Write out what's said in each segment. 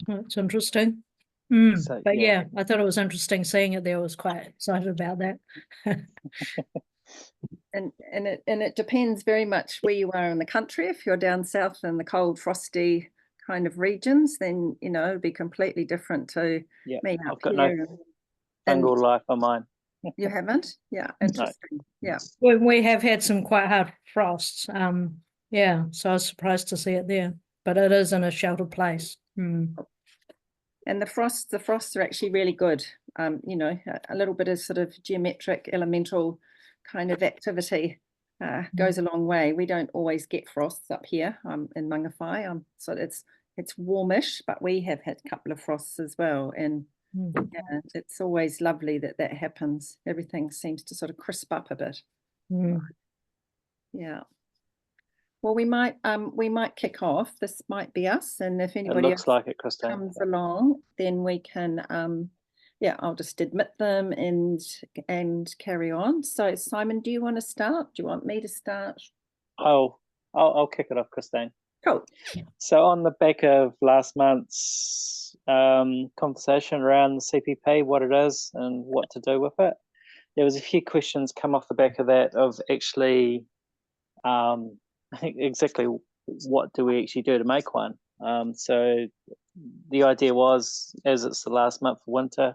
That's interesting. So But yeah, yeah, I thought it was interesting seeing it there. I was quite excited about that. And it depends very much where you are in the country. If you're down south in the cold, frosty kind of regions, then it'd be completely different to yeah. me up I've got no here. And fungal life on mine. you haven't? Yeah, No. interesting. Yeah. We have had some quite hard frosts. Yeah, so I was surprised to see it there, but it is in a sheltered place. And the frosts are actually really good. A little bit of sort of geometric, elemental kind of activity goes a long way. We don't always get frosts up here in Mangawhai. So it's warmish, but we have had a couple of frosts as well. And yeah, it's always lovely that happens. Everything seems to sort of crisp up a bit. Yeah. Well, we might kick off. This might be us, and if It anybody looks else like it, Christine. comes along, then we can I'll just admit them and carry on. So Simon, do you want to start? Do you want me to start? I'll kick it off, Christine. Cool. So on the back of last month's conversation around the CPP, what it is and what to do with it, there was a few questions come off the back of that of actually exactly what do we actually do to make one. So the idea was, as it's the last month of winter,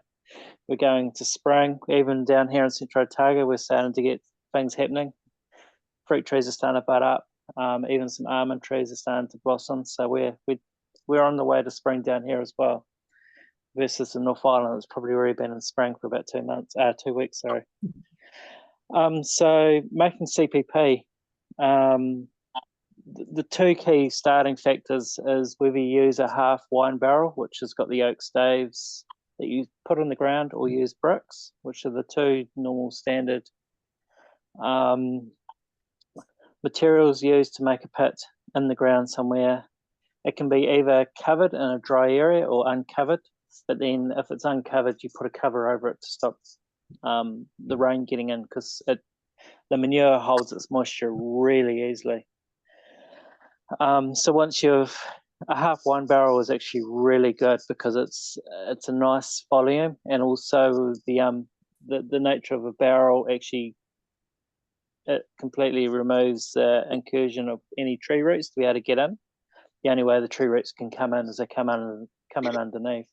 we're going to spring. Even down here in Central Otago, we're starting to get things happening. Fruit trees are starting to bud up. Even some almond trees are starting to blossom. So we're on the way to spring down here as well. Versus the North Island, it's probably already been in spring for about 2 weeks. Sorry. So making CPP, the two key starting factors is whether you use a half wine barrel, which has got the oak staves that you put in the ground, or use bricks, which are the two normal standard materials used to make a pit in the ground somewhere. It can be either covered in a dry area or uncovered, but then if it's uncovered, you put a cover over it to stop the rain getting in, because the manure holds its moisture really easily. So once you've a half wine barrel is actually really good because it's a nice volume, and also the nature of a barrel actually it completely removes the incursion of any tree roots to be able to get in. The only way the tree roots can come in is they come in underneath.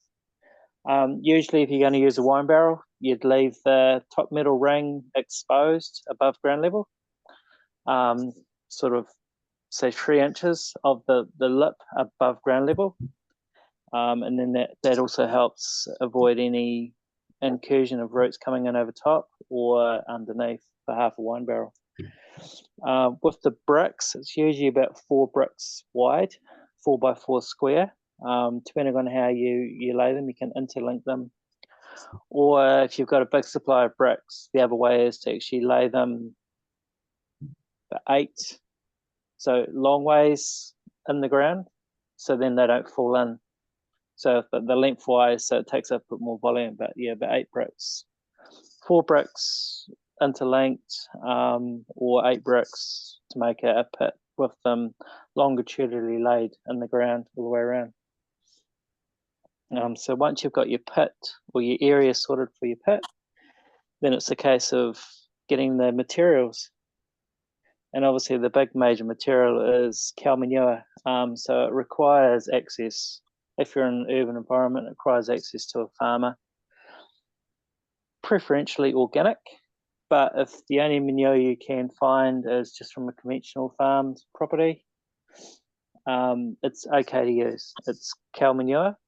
Usually, if you're going to use a wine barrel, you'd leave the top metal ring exposed above ground level, sort of say 3 inches of the lip above ground level, and then that also helps avoid any incursion of roots coming in over top or underneath for half a wine barrel. With the bricks, it's usually about 4 bricks wide, 4x4 square. Depending on how you lay them, you can interlink them, or if you've got a big supply of bricks, the other way is to actually lay them for 8, so long ways in the ground, so then they don't fall in. So the lengthwise, so it takes up a bit more volume, but yeah, about 8 bricks, 4 bricks interlinked, or 8 bricks to make a pit with them longitudinally laid in the ground all the way around. So once you've got your pit or your area sorted for your pit, then it's a case of getting the materials. And obviously the big major material is cow manure. So it requires access. If you're in an urban environment, it requires access to a farmer, preferentially organic. But if the only manure you can find is just from a conventional farmed property, it's okay to use. It's cow manure.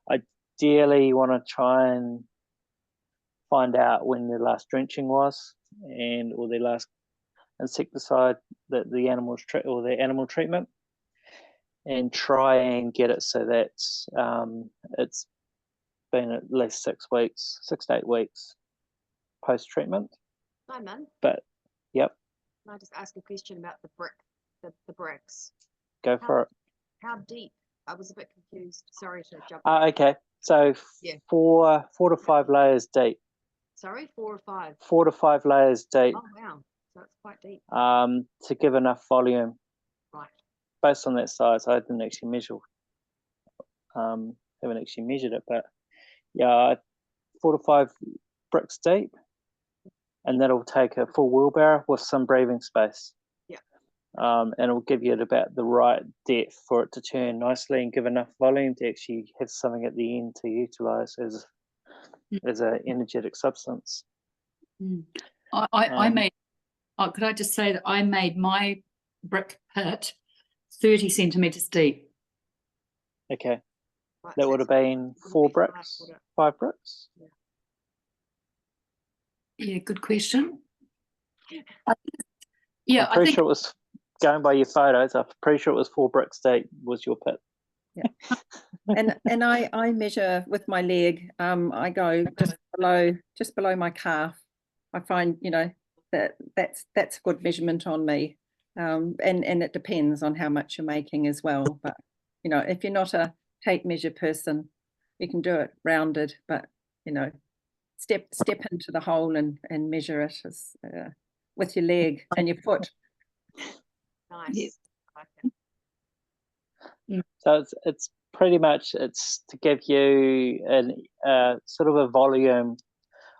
Ideally, you want to try and find out when their last drenching was, or their last insecticide that the animals or their animal treatment, and try and get it so that it's been at least 6 to 8 weeks post treatment. Simon. But yep. Can I just ask a question about the bricks? Go for it. How deep? I was a bit confused. Sorry to jump. Okay. So yeah. 4 to 5 layers deep. Sorry, 4 or 5? 4 to 5 layers deep. Oh, wow. So it's quite deep. To give enough volume. Right. Based on that size, I didn't actually measure Haven't actually measured it, but yeah, 4 to 5 bricks deep, and that'll take a full wheelbarrow with some breathing space. Yeah. And it'll give you at about the right depth for it to turn nicely and give enough volume to actually have something at the end to utilize as an energetic substance. I made, could I just say that I made my brick pit 30 centimetres deep. Okay, Right, that so would have it's been would 4 be five, bricks, would it? 5 bricks. Yeah, good question. Yeah, I'm I pretty think sure it was, going by your photos, I'm pretty sure it was 4 bricks deep was your pit. And I measure with my leg. I go just below my calf. I find, you know, that's a good measurement on me. And it depends on how much you're making as well. But you know, if you're not a tape measure person, you can do it rounded. But you know, step into the hole and measure it as, with your leg and your foot. Nice. Yeah. I like it. So it's pretty much, it's to give you an sort of a volume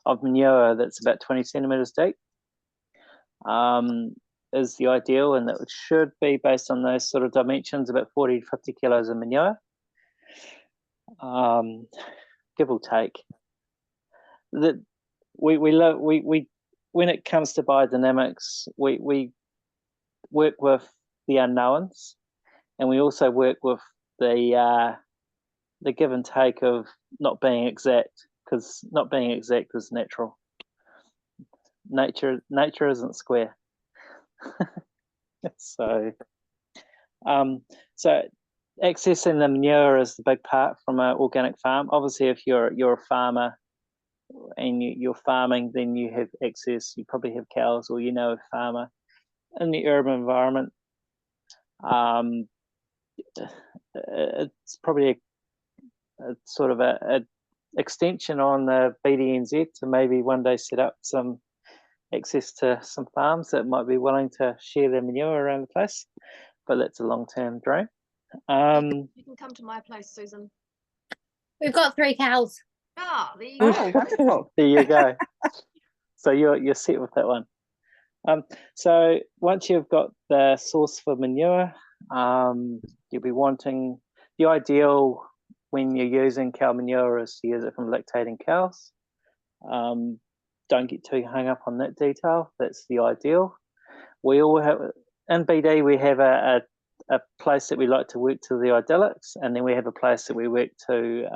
of manure that's about 20 centimeters deep. Is the ideal, and that should be, based on those sort of dimensions, about 40 to 50 kilos of manure, give or take. That we when it comes to biodynamics, we work with the unknowns, and we also work with the give and take of not being exact, because not being exact is natural. Nature isn't square. So accessing the manure is the big part from an organic farm. Obviously, if you're a farmer and you're farming, then you have access. You probably have cows, or you know a farmer in the urban environment. It's probably a sort of a extension on the BDNZ to maybe one day set up some access to some farms that might be willing to share their manure around the place, but that's a long-term dream. You can come to my place, Susan. We've got 3 cows. Ah, there you go. Oh, wonderful. There you go. So you're set with that one. So once you've got the source for manure, you'll be wanting, the ideal when you're using cow manure is to use it from lactating cows. Don't get too hung up on that detail. That's the ideal. We all have, in BD, we have a place that we like to work to the idyllics, and then we have a place that we work to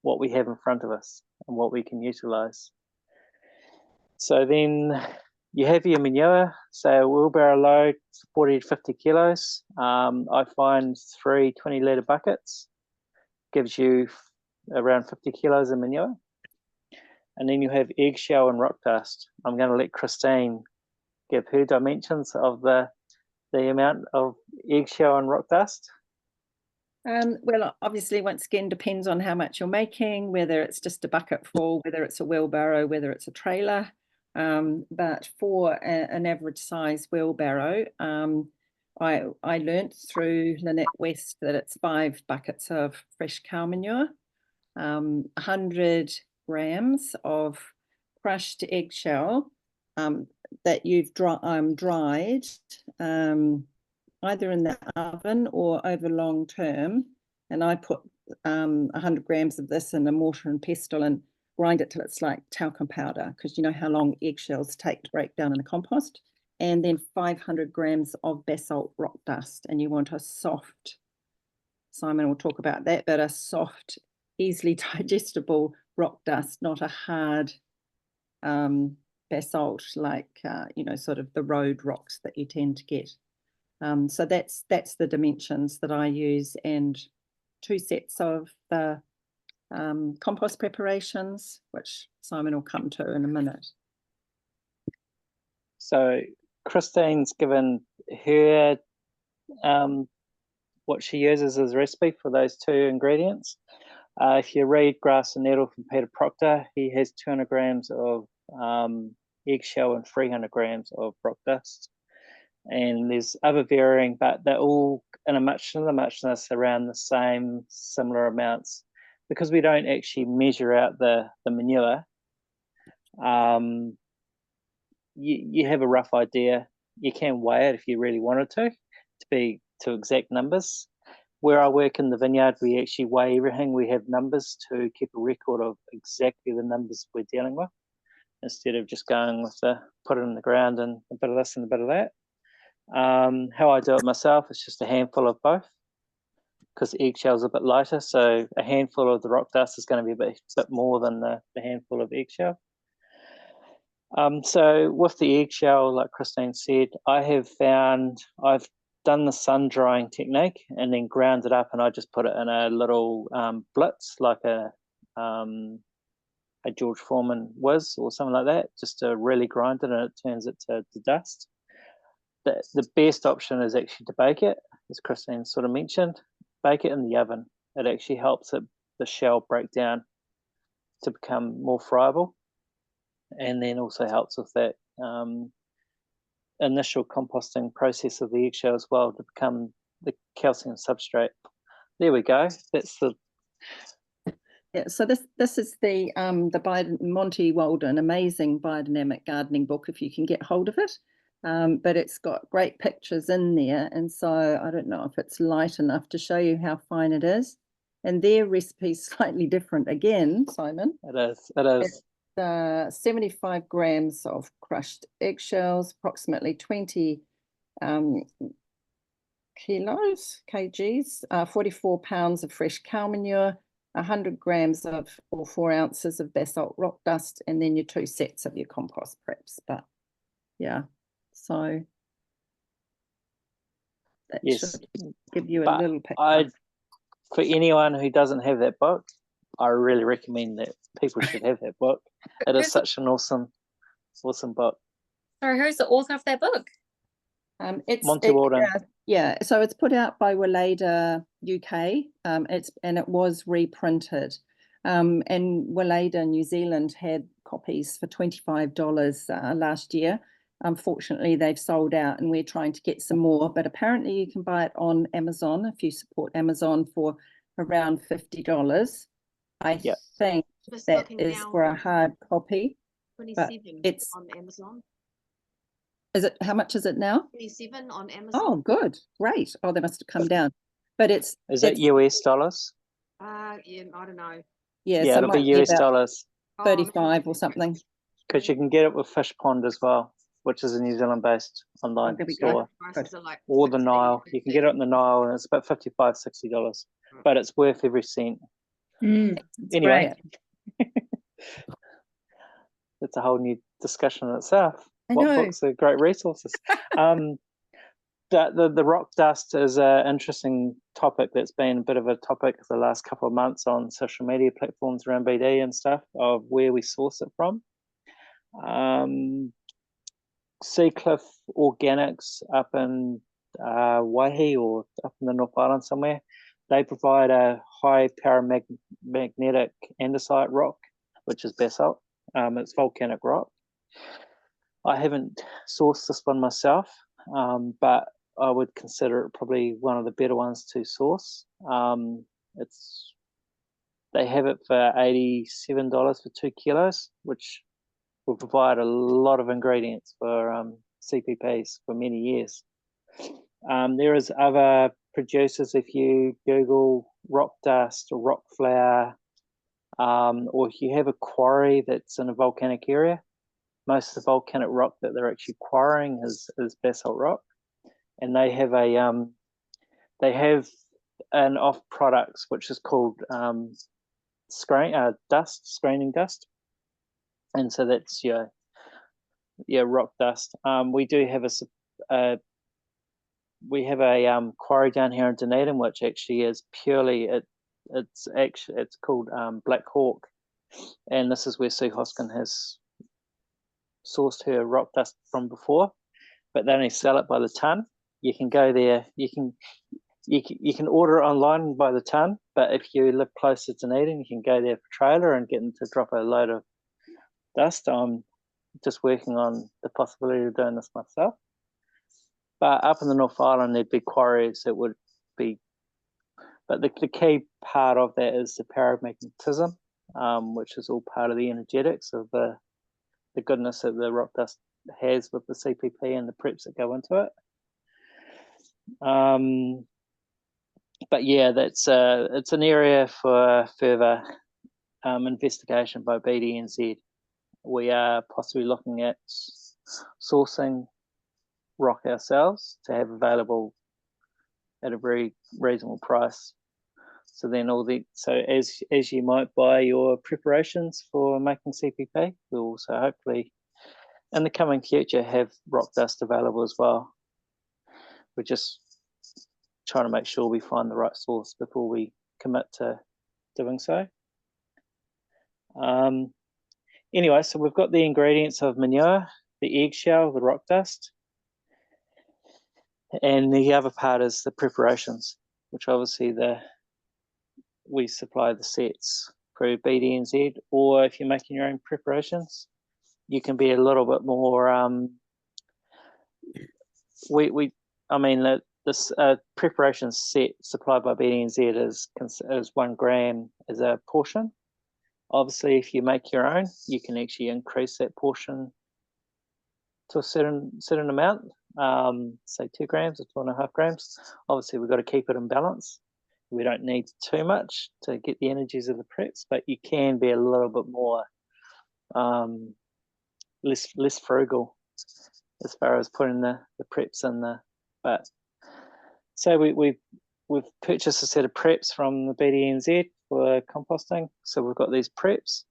what we have in front of us and what we can utilize. So then you have your manure, say a wheelbarrow load, 40 to 50 kilos. I find 3 20-litre buckets gives you around 50 kilos of manure. And then you have eggshell and rock dust. I'm going to let Christine give her dimensions of the amount of eggshell and rock dust. Well, obviously, once again, depends on how much you're making, whether it's just a bucket full, whether it's a wheelbarrow, whether it's a trailer. But for an average size wheelbarrow, I learnt through Lynette West that it's 5 buckets of fresh cow manure, 100 grams of crushed eggshell that you've dried, either in the oven or over long term. And I put 100 grams of this in a mortar and pestle and grind it till it's like talcum powder, because you know how long eggshells take to break down in the compost. And then 500 grams of basalt rock dust. And you want a soft, Simon will talk about that, but a soft, easily digestible rock dust, not a hard basalt like, you know, sort of the road rocks that you tend to get. So that's the dimensions that I use, and 2 sets of the compost preparations, which Simon will come to in a minute. So Christine's given her what she uses as a recipe for those 2 ingredients. If you read Grass and Nettle from Peter Proctor, he has 200 grams of eggshell and 300 grams of rock dust. And there's other varying, but they're all in a muchness around the same similar amounts, because we don't actually measure out the manure. You have a rough idea. You can weigh it if you really wanted to be to exact numbers. Where I work in the vineyard, we actually weigh everything. We have numbers to keep a record of exactly the numbers we're dealing with, instead of just going with put it in the ground and a bit of this and a bit of that. How I do it myself is just a handful of both, because the eggshell's a bit lighter, so a handful of the rock dust is going to be a bit more than the handful of eggshell. So with the eggshell, like Christine said, I've done the sun drying technique and then ground it up, and I just put it in a little blitz, like a George Foreman whiz or something like that, just to really grind it, and it turns it to dust. The best option is actually to bake it, as Christine sort of mentioned. Bake it in the oven. It actually helps the shell break down to become more friable, and then also helps with that initial composting process of the eggshell as well, to become the calcium substrate. There we go. That's the So this is the Monty Walden amazing biodynamic gardening book, if you can get hold of it. But it's got great pictures in there, and so I don't know if it's light enough to show you how fine it is. And their recipe's slightly different again, Simon. It is. It's 75 grams of crushed eggshells, approximately 20 kgs, 44 pounds of fresh cow manure, 100 grams of or 4 ounces of basalt rock dust, and then your 2 sets of your compost preps. But yeah, so that Yes, should give you a but little picture. For anyone who doesn't have that book, I really recommend that people should have that book. It is such an awesome book. Sorry, who's the author of that book? Monty Walden. Yeah, so it's put out by Wellada UK. It was reprinted. And Wellada New Zealand had copies for $25 last year. Unfortunately, they've sold out, and we're trying to get some more. But apparently, you can buy it on Amazon if you support Amazon for around $50. I think Just that looking is now, for a hard copy. 27 it's- on Amazon. Is it? How much is it now? 27 on Amazon. Oh, good, great. Oh, they must have come down. But Is it US dollars? Yeah, I don't know. Yeah, Yeah, so it'll be might be US about dollars, 35 or something. because you can get it with Fish Pond as well, which is a New Zealand-based online there we go. store. Prices are like Or the 16, Nile. You can get it in the Nile, and it's about $55, $60, but it's worth every cent. It's Anyway, great. it's a whole new discussion in itself. I What know. books are great resources? The rock dust is an interesting topic that's been a bit of a topic for the last couple of months on social media platforms around BD and stuff, of where we source it from. Seacliff Organics up in Waihi, or up in the North Island somewhere, they provide a high paramagnetic andesite rock, which is basalt. It's volcanic rock. I haven't sourced this one myself, but I would consider it probably one of the better ones to source. They have it for $87 for 2 kilos, which will provide a lot of ingredients for CPPs for many years. There is other producers. If you Google rock dust or rock flour, or if you have a quarry that's in a volcanic area, most of the volcanic rock that they're actually quarrying is basalt rock, and they have an off products which is called screening dust, and so that's your rock dust. We do have a quarry down here in Dunedin, which actually is purely it's called Black Hawk, and this is where Sue Hoskin has sourced her rock dust from before, but they only sell it by the ton. You can go there, you can order it online by the ton, but if you live closer to Dunedin, you can go there for trailer and get them to drop a load of dust. I'm just working on the possibility of doing this myself. But up in the North Island, there'd be quarries that would be, but the key part of that is the paramagnetism, which is all part of the energetics of the goodness that the rock dust has with the CPP and the preps that go into it. But yeah, it's an area for further investigation by BDNZ. We are possibly looking at sourcing rock ourselves to have available at a very reasonable price. So then as you might buy your preparations for making CPP, we'll also hopefully in the coming future have rock dust available as well. We're just trying to make sure we find the right source before we commit to doing so. Anyway, so we've got the ingredients of manure, the eggshell, the rock dust, and the other part is the preparations, which obviously we supply the sets through BDNZ, or if you're making your own preparations, you can be a little bit more. This preparation set supplied by BDNZ is 1 gram as a portion. Obviously, if you make your own, you can actually increase that portion to a certain amount, say 2 grams or 2.5 grams. Obviously, we've got to keep it in balance. We don't need too much to get the energies of the preps, but you can be a little bit more less frugal as far as putting the preps in the. But so we've purchased a set of preps from the BDNZ for composting. So we've got these preps.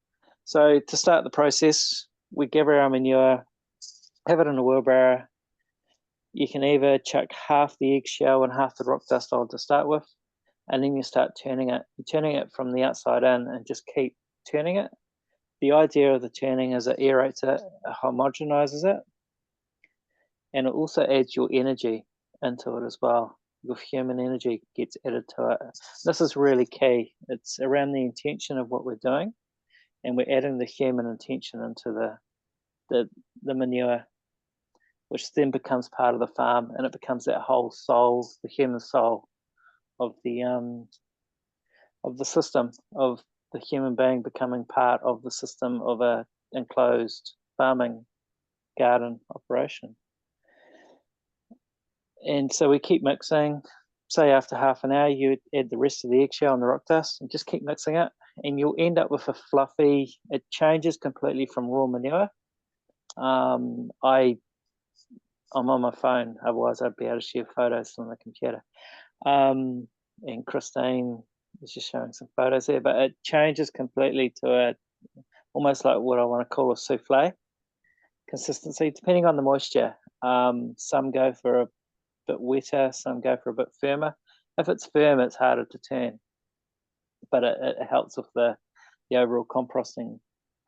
So to start the process, we gather our manure, have it in a wheelbarrow. You can either chuck half the eggshell and half the rock dust on to start with, and then you start turning it. You're turning it from the outside in and just keep turning it. The idea of the turning is it aerates it, it homogenizes it, and it also adds your energy into it as well. Your human energy gets added to it. This is really key. It's around the intention of what we're doing, and we're adding the human intention into the manure, which then becomes part of the farm, and it becomes that whole soul, the human soul of the system, of the human being becoming part of the system of a enclosed farming garden operation. And so we keep mixing. Say after half an hour, you add the rest of the eggshell and the rock dust and just keep mixing it, and you'll end up with a fluffy, it changes completely from raw manure. I'm on my phone, otherwise I'd be able to share photos on the computer. And Christine is just showing some photos there, but it changes completely to almost like what I want to call a souffle consistency, depending on the moisture. Some go for a bit wetter, some go for a bit firmer. If it's firm, it's harder to turn, but it helps with the overall composting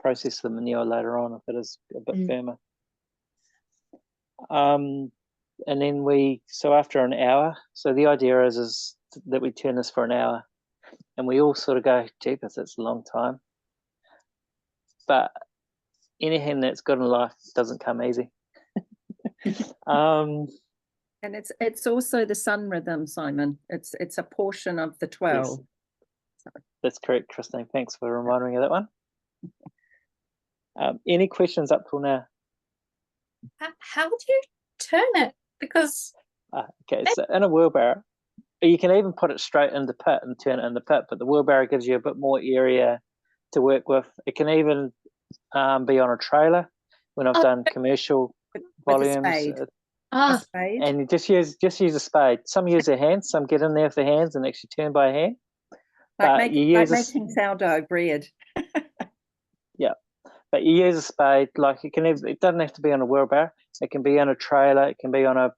process of the manure later on if it is a bit firmer. And then so after an hour, so the idea is that we turn this for an hour, and we all sort of go, jeepers, it's a long time. But anything that's good in life doesn't come easy. And it's also the sun rhythm, Simon. It's a portion of the 12. Yes, that's correct, Christine. Thanks for reminding me of that one. Any questions up till now? How do you turn it? Because Okay, so in a wheelbarrow, you can even put it straight in the pit and turn it in the pit, but the wheelbarrow gives you a bit more area to work with. It can even be on a trailer when I've done commercial volumes. A spade. And you just use a spade. Some use their hands, some get in there with their hands and actually turn by hand. Like making sourdough bread. Yeah, but you use a spade. Like it doesn't have to be on a wheelbarrow. It can be on a trailer. It can be on a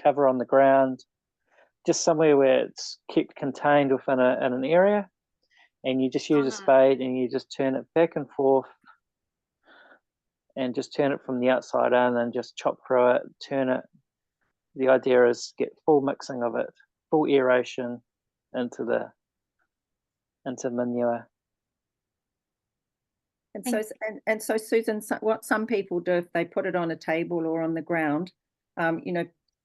cover on the ground, just somewhere where it's kept contained within an area. And you just use a spade and you just turn it back and forth, and just turn it from the outside in and just chop through it, turn it. The idea is get full mixing of it, full aeration into manure. And so Susan, what some people do if they put it on a table or on the ground,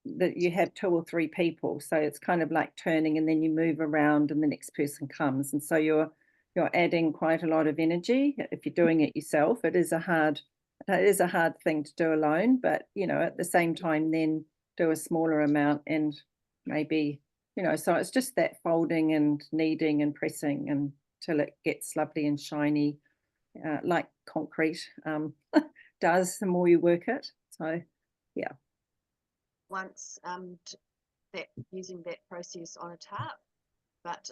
that you have 2 or 3 people, so it's kind of like turning, and then you move around and the next person comes, and so you're adding quite a lot of energy. If you're doing it yourself, it is a hard thing to do alone, but you know, at the same time then do a smaller amount, and maybe, you know, so it's just that folding and kneading and pressing until it gets lovely and shiny, like concrete does the more you work it. So yeah. Once that using that process on a tarp, but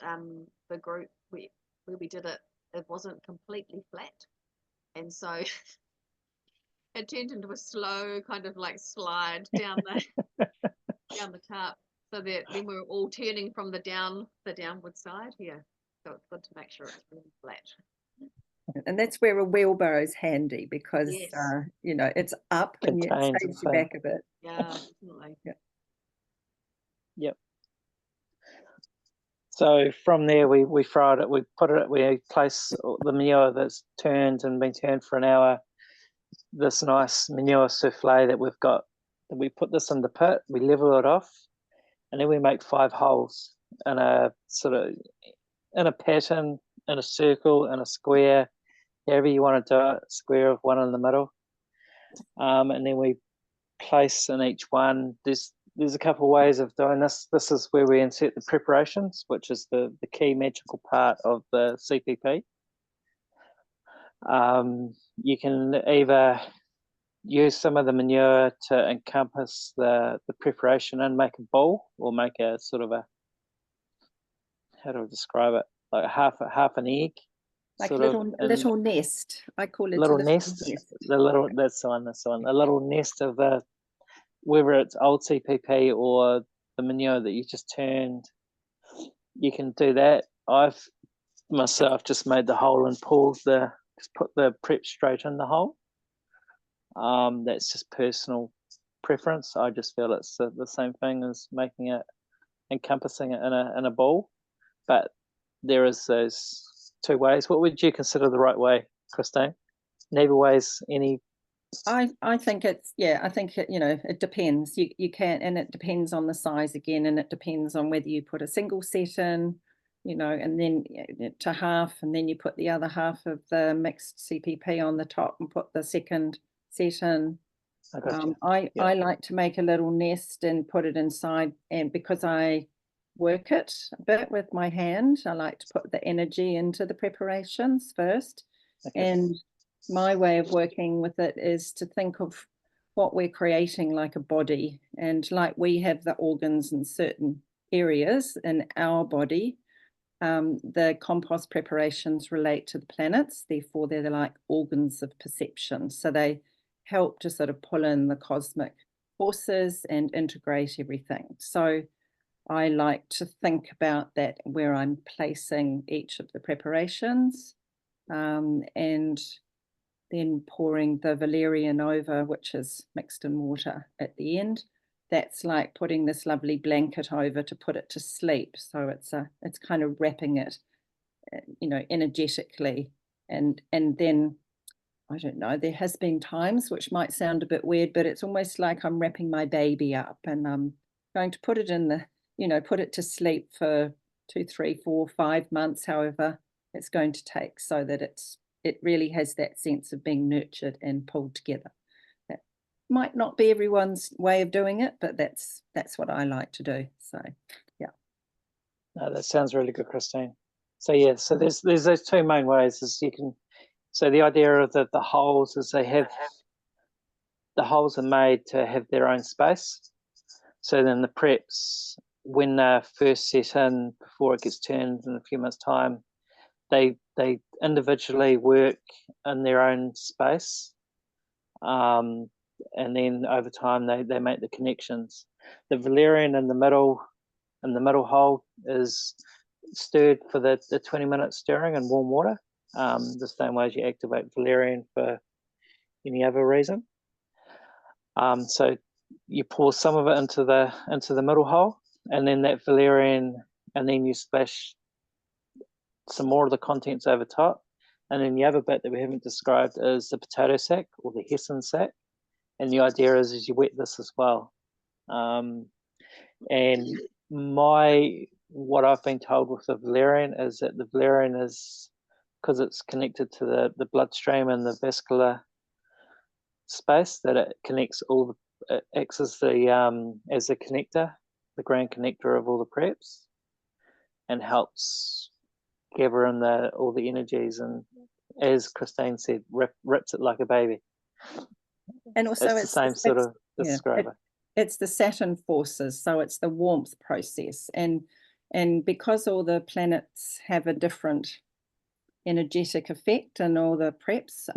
the group where we did it, it wasn't completely flat, and so it turned into a slow kind of like slide down the down the tarp, so that then we were all turning from the downward side here. So it's good to make sure it's really flat. And that's where a wheelbarrow is handy, because Yes. you know, it's up and it Contains saves you everything. back a bit. Yeah, definitely. Yep. So from there, we fried it. We put it. We place the manure that's turned and been turned for an hour. This nice manure souffle that we've got. We put this in the pit. We level it off, and then we make 5 holes in a sort of in a pattern, in a circle, in a square, however you want to do it. Square of one in the middle, and then we place in each one. There's a couple of ways of doing this. This is where we insert the preparations, which is the key magical part of the CPP. You can either use some of the manure to encompass the preparation and make a bowl, or make a sort of a, how do I describe it, like half an egg, Like a sort little of, little nest. I call it little a nest. nest. That's the one. A little nest of the, whether it's old CPP or the manure that you just turned, you can do that. I've myself just made the hole and just put the prep straight in the hole. That's just personal preference. I just feel it's the same thing as making it, encompassing it in a bowl. But there is those 2 ways. What would you consider the right way, Christine? Neither ways any. I think it's, yeah, I think it, you know, it depends. You can, and it depends on the size again, and it depends on whether you put a single set in, you know, and then to half, and then you put the other half of the mixed CPP on the top and put the second set in. I got you. I like to make a little nest and put it inside, and because I work it a bit with my hand, I like to put the energy into the preparations first. Okay. And my way of working with it is to think of what we're creating like a body, and like we have the organs in certain areas in our body. The compost preparations relate to the planets, therefore they're like organs of perception. So they help to sort of pull in the cosmic forces and integrate everything. So I like to think about that, where I'm placing each of the preparations, and then pouring the valerian over, which is mixed in water at the end. That's like putting this lovely blanket over to put it to sleep. So it's kind of wrapping it, you know, energetically. And then, I don't know, there has been times, which might sound a bit weird, but it's almost like I'm wrapping my baby up, and I'm going to put it in the, you know, put it to sleep for 2, 3, 4, 5 months, however it's going to take, so that it really has that sense of being nurtured and pulled together. That might not be everyone's way of doing it, but that's what I like to do. So yeah. No, that sounds really good, Christine. So yeah, so there's those 2 main ways. Is you can, so the idea of the holes is the holes are made to have their own space. So then the preps, when they're first set in, before it gets turned in a few months' time, they individually work in their own space, and then over time they make the connections. The valerian in the middle hole is stirred for the 20-minute stirring in warm water, the same way as you activate valerian for any other reason. So you pour some of it into the middle hole, and then that valerian, and then you splash some more of the contents over top. And then the other bit that we haven't described is the potato sack, or the Hessen sack. And the idea is you wet this as well. And what I've been told with the valerian is that the valerian is, because it's connected to the bloodstream and the vascular space, that it connects it acts as the connector, the grand connector of all the preps, and helps gather in all the energies, and as Christine said, rips it like a baby. And also it's the same sort of describer. It's the Saturn forces, so it's the warmth process, and because all the planets have a different energetic effect and all the preps,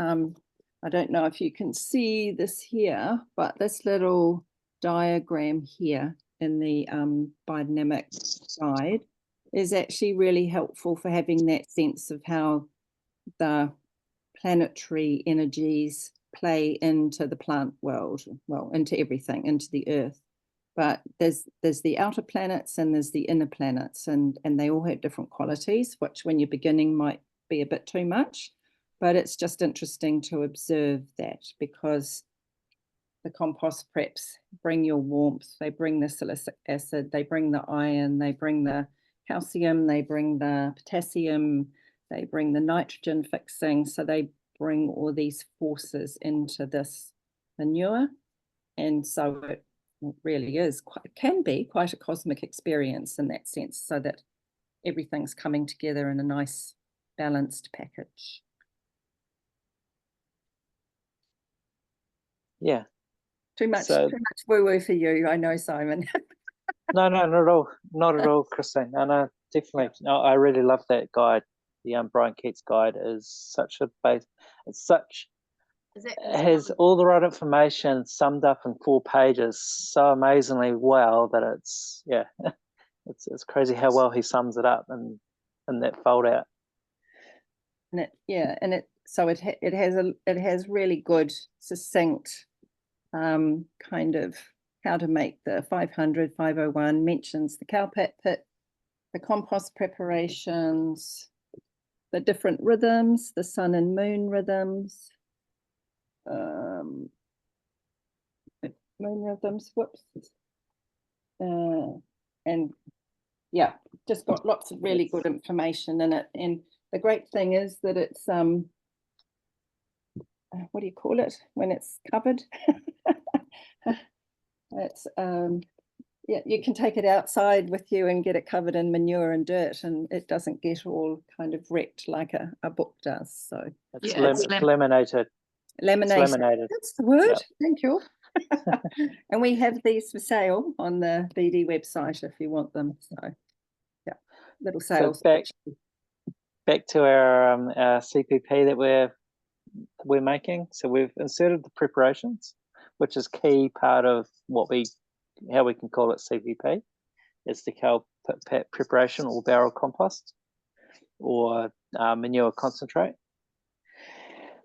I don't know if you can see this here, but this little diagram here in the biodynamic guide is actually really helpful for having that sense of how the planetary energies play into the plant world, well, into everything, into the earth. But there's the outer planets and there's the inner planets, and they all have different qualities, which when you're beginning might be a bit too much. But it's just interesting to observe that, because the compost preps bring your warmth, they bring the silicic acid, they bring the iron, they bring the calcium, they bring the potassium, they bring the nitrogen fixing. So they bring all these forces into this manure. And so it really is can be quite a cosmic experience in that sense, so that everything's coming together in a nice balanced package. Yeah. Too much woo-woo for you, I know, Simon. No, not at all, Christine. No, definitely. No, I really love that guide. The Brian Keats guide is such a base. It has all the right information summed up in 4 pages so amazingly well that it's it's crazy how well he sums it up in that fold out. And it has really good, succinct kind of how to make the 500, 501, mentions the cowpat pit, the compost preparations, the different rhythms, the sun and moon rhythms, and yeah, just got lots of really good information in it. And the great thing is that it's what do you call it when it's covered? It's yeah, you can take it outside with you and get it covered in manure and dirt, and it doesn't get all kind of wrecked like a book does. So it's laminated. Laminated. That's the word. Yep. Thank you. And we have these for sale on the BD website if you want them. So yeah, little sales. So back to our CPP that we're making. So we've inserted the preparations, which is key part of how we can call it CPP. It's the cow pit preparation, or barrel compost, or manure concentrate.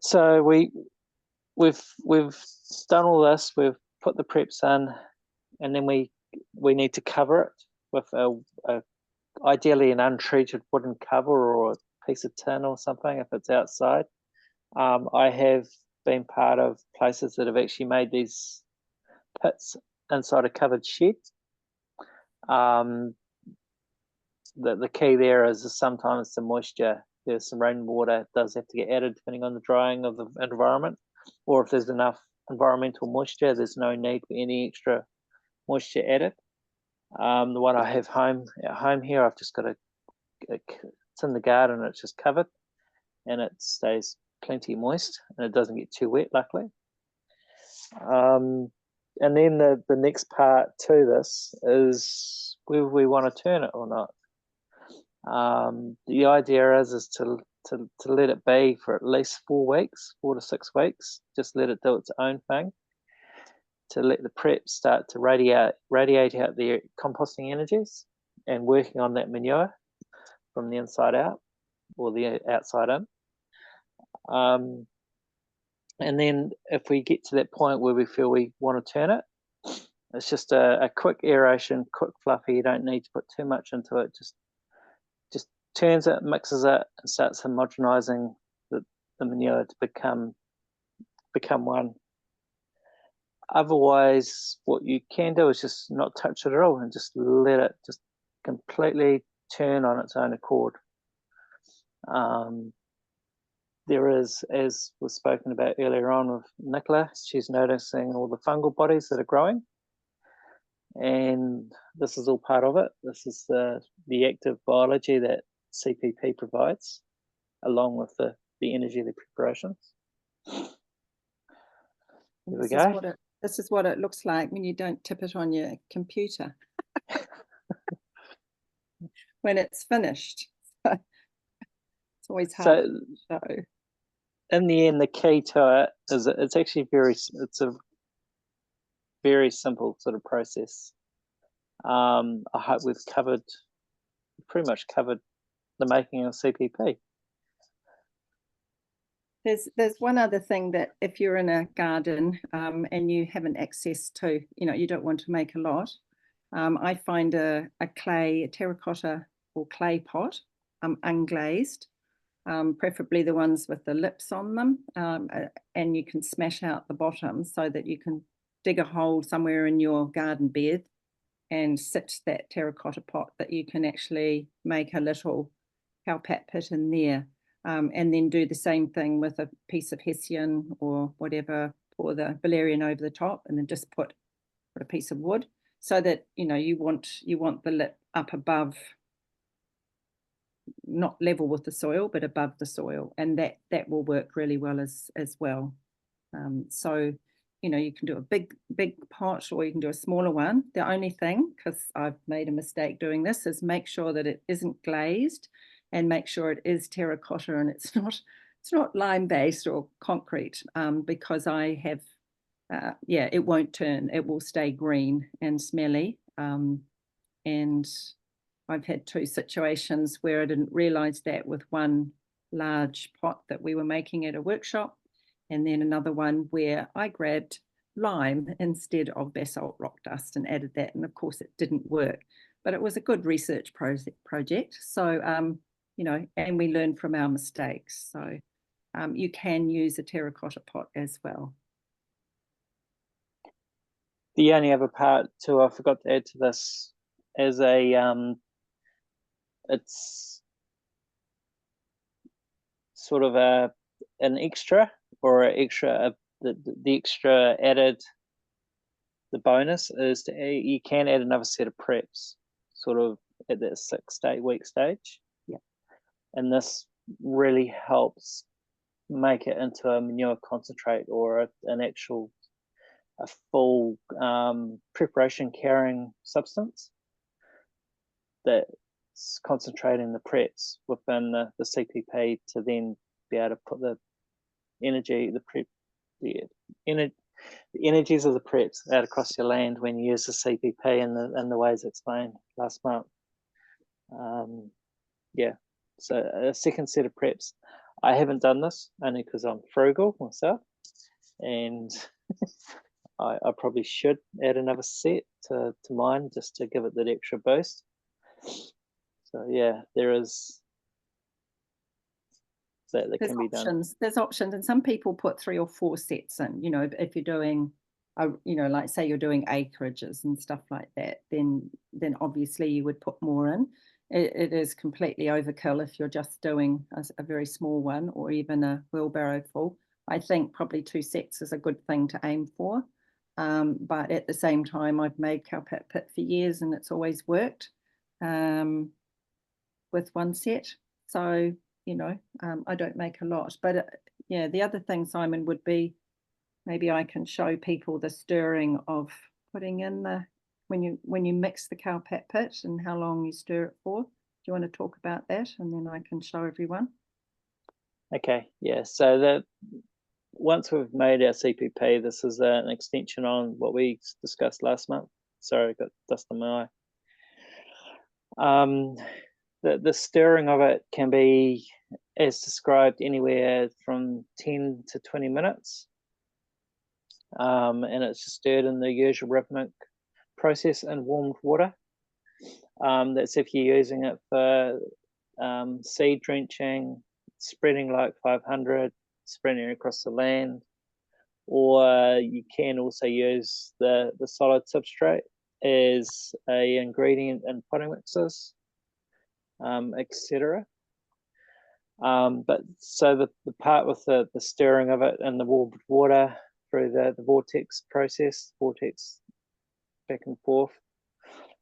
So we've done all this. We've put the preps in, and then we need to cover it with ideally an untreated wooden cover or a piece of tin or something if it's outside. I have been part of places that have actually made these pits inside a covered shed. The key there is sometimes the moisture. There's some rainwater does have to get added depending on the drying of the environment, or if there's enough environmental moisture, there's no need for any extra moisture added. The one I have at home here, I've just got it's in the garden, it's just covered, and it stays plenty moist, and it doesn't get too wet, luckily. And then the next part to this is whether we want to turn it or not. The idea is to let it be for at least 4 to 6 weeks. Just let it do its own thing, to let the prep start to radiate out the composting energies and working on that manure from the inside out or the outside in. And then if we get to that point where we feel we want to turn it, it's just a quick aeration, quick fluffy. You don't need to put too much into it. Just turns it, mixes it, and starts homogenizing the manure to become one. Otherwise, what you can do is just not touch it at all and just let it just completely turn on its own accord. There is, as was spoken about earlier on with Nicola, she's noticing all the fungal bodies that are growing. And this is all part of it. This is the active biology that CPP provides, along with the energy of the preparations. There we go. This is what it looks like when you don't tip it on your computer. When it's finished. It's always hard to show. In the end, the key to it is it's actually it's a very simple sort of process. I hope we've pretty much covered the making of CPP. There's one other thing that if you're in a garden and you haven't access to, you don't want to make a lot. I find a terracotta or clay pot, unglazed, preferably the ones with the lips on them, and you can smash out the bottom so that you can dig a hole somewhere in your garden bed and sit that terracotta pot that you can actually make a little cowpat pit in there, and then do the same thing with a piece of hessian or whatever, pour the valerian over the top, and then just put a piece of wood, so that you want the lip up above, not level with the soil, but above the soil, and that will work really well as well. So you can do a big pot, or you can do a smaller one. The only thing, because I've made a mistake doing this, is make sure that it isn't glazed, and make sure it is terracotta and it's not lime based or concrete, because I have it won't turn, it will stay green and smelly, and I've had 2 situations where I didn't realize that with one large pot that we were making at a workshop, and then another one where I grabbed lime instead of basalt rock dust and added that, and of course it didn't work, but it was a good research project. So and we learn from our mistakes. So you can use a terracotta pot as well. The only other part too, I forgot to add to this, as it's sort of an extra, or the extra added, the bonus is you can add another set of preps sort of at that 6 to 8 week stage. Yeah. And this really helps make it into a manure concentrate, or a full preparation carrying substance that's concentrating the preps within the CPP, to then be able to put the energies of the preps out across your land when you use the CPP in the ways explained last month. So a second set of preps. I haven't done this only because I'm frugal myself, and I probably should add another set to mine just to give it that extra boost. So yeah, there is that can be done. There's options, and some people put 3 or 4 sets in. If you're doing, like say you're doing acreages and stuff like that, then obviously you would put more in. It is completely overkill if you're just doing a very small one, or even a wheelbarrow full. I think probably 2 sets is a good thing to aim for. But at the same time, I've made cowpat pit for years and it's always worked with 1 set. So, I don't make a lot. But the other thing, Simon, would be maybe I can show people the stirring of putting in when you mix the cowpat pit and how long you stir it for. Do you want to talk about that? And then I can show everyone. Okay, yeah. So once we've made our CPP, this is an extension on what we discussed last month. Sorry, I got dust in my eye. The stirring of it can be, as described, anywhere from 10 to 20 minutes. And it's just stirred in the usual rhythmic process in warmed water. That's if you're using it for seed drenching, spreading like 500, spreading it across the land, or you can also use the solid substrate as a ingredient in potting mixes, etc. But so the part with the stirring of it in the warm water through the vortex process, vortex back and forth,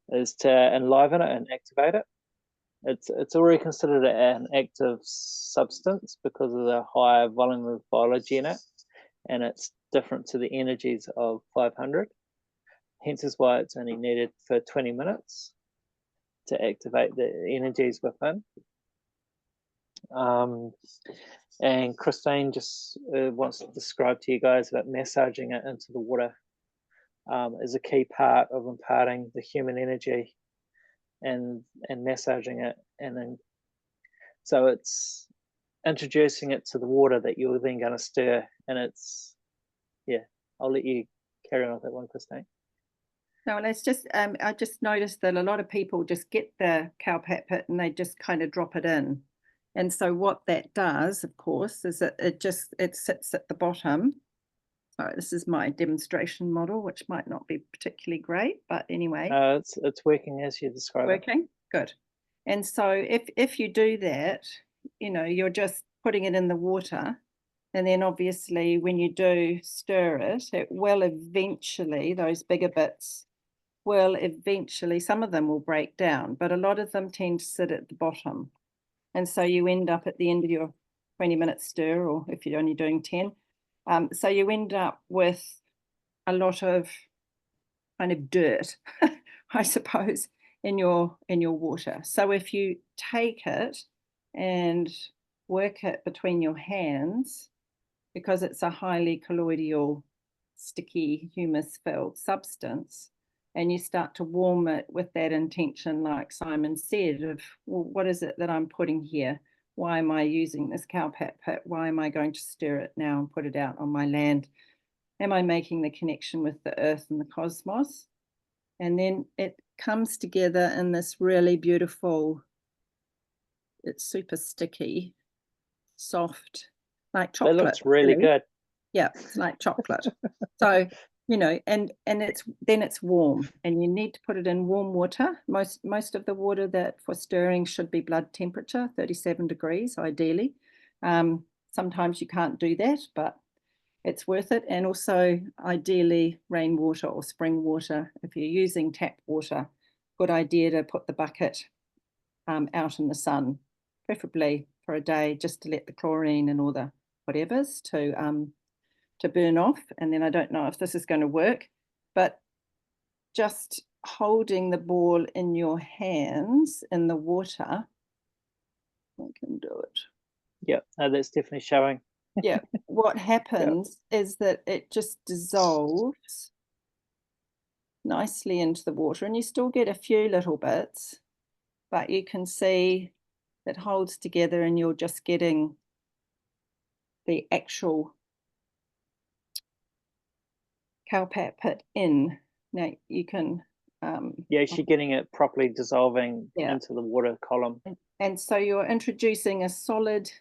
is to enliven it and activate it. It's already considered an active substance because of the higher volume of biology in it, and it's different to the energies of 500. Hence is why it's only needed for 20 minutes to activate the energies within. And Christine just wants to describe to you guys about massaging it into the water is a key part of imparting the human energy and massaging it, and then so it's introducing it to the water that you're then going to stir, and it's I'll let you carry on with that one, Christine. No, and it's just I just noticed that a lot of people just get the cowpat pit and they just kind of drop it in. And so what that does, of course, is that it sits at the bottom. So this is my demonstration model, which might not be particularly great, but anyway. It's working as you describe it. Working, good. And so if you do that, you know, you're just putting it in the water, and then obviously when you do stir it, it will eventually, those bigger bits will eventually, some of them will break down, but a lot of them tend to sit at the bottom. And so you end up at the end of your 20-minute stir, or if you're only doing 10, so you end up with a lot of kind of dirt, I suppose, in your water. So if you take it and work it between your hands, because it's a highly colloidal, sticky, humus-filled substance, and you start to warm it with that intention, like Simon said, of, well, what is it that I'm putting here? Why am I using this cowpat pit? Why am I going to stir it now and put it out on my land? Am I making the connection with the earth and the cosmos? And then it comes together in this really beautiful, it's super sticky, soft, like chocolate. It looks really good. Yeah, it's like chocolate. So, you know, and it's warm, and you need to put it in warm water. Most of the water that for stirring should be blood temperature, 37 degrees ideally. Sometimes you can't do that, but it's worth it. And also ideally rainwater or spring water. If you're using tap water, good idea to put the bucket out in the sun, preferably for a day, just to let the chlorine and all the whatevers to burn off. And then I don't know if this is going to work, but just holding the ball in your hands in the water, I can do it. Yeah, that's definitely showing. Yeah, what happens is that it just dissolves nicely into the water, and you still get a few little bits, but you can see it holds together, and you're just getting the actual cowpat pit in. Now you can Yeah, she's getting it properly dissolving into the water column. And so you're introducing a solid